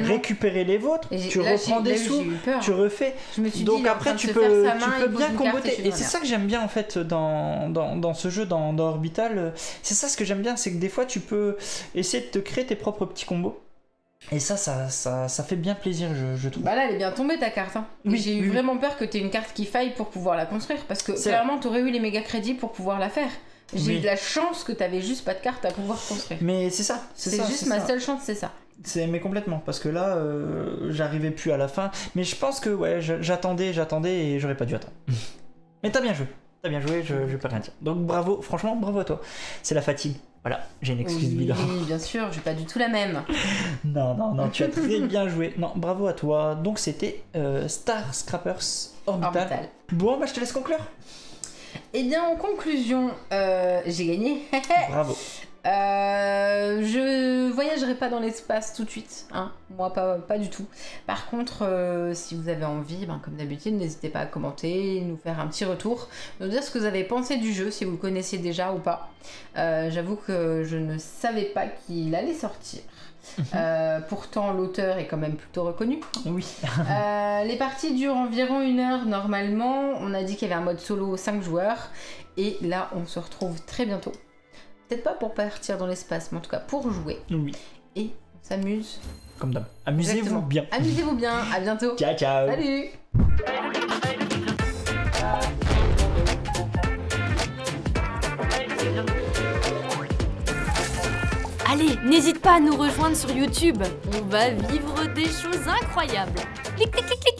récupérer les vôtres, tu reprends des sous, tu refais. Je me suis donc dit, après, tu peux bien comboter. Et c'est ça que j'aime bien en fait dans ce jeu, dans Orbital. C'est ça ce que j'aime bien, c'est que des fois tu peux essayer de te créer tes propres petits combos. Et ça fait bien plaisir, je trouve. Bah là, elle est bien tombée ta carte. Hein. Oui, j'ai eu vraiment peur que t'aies une carte qui faille pour pouvoir la construire. Parce que clairement, t'aurais eu les méga crédits pour pouvoir la faire. J'ai eu de la chance que t'avais juste pas de carte à pouvoir construire. Mais c'est ça. C'est juste ma seule chance, c'est ça. Mais complètement. Parce que là, j'arrivais plus à la fin. Mais je pense que j'attendais et j'aurais pas dû attendre. Mais t'as bien joué. Je peux rien dire. Donc bravo, franchement, bravo à toi. C'est la fatigue. Voilà, j'ai une excuse bilan. Oui, bien sûr, j'ai pas du tout la même. Non, tu as très bien joué. Non, bravo à toi. Donc c'était Star Scrappers Orbital. Bon, bah je te laisse conclure. Eh bien, en conclusion, j'ai gagné. Bravo. Je voyagerai pas dans l'espace tout de suite, hein. Moi pas du tout. Par contre, si vous avez envie, comme d'habitude, n'hésitez pas à commenter, nous faire un petit retour, nous dire ce que vous avez pensé du jeu, si vous le connaissiez déjà ou pas. J'avoue que je ne savais pas qu'il allait sortir. Pourtant l'auteur est quand même plutôt reconnu. Oui. Les parties durent environ 1 heure normalement. On a dit qu'il y avait un mode solo 5 joueurs. Et là on se retrouve très bientôt. Peut-être pas pour partir dans l'espace, mais en tout cas pour jouer. Oui. Et on s'amuse. Comme d'hab. Amusez-vous bien. Amusez-vous bien. À bientôt. Ciao. Salut. Allez, n'hésite pas à nous rejoindre sur YouTube. On va vivre des choses incroyables. Clic, clic, clic, clic.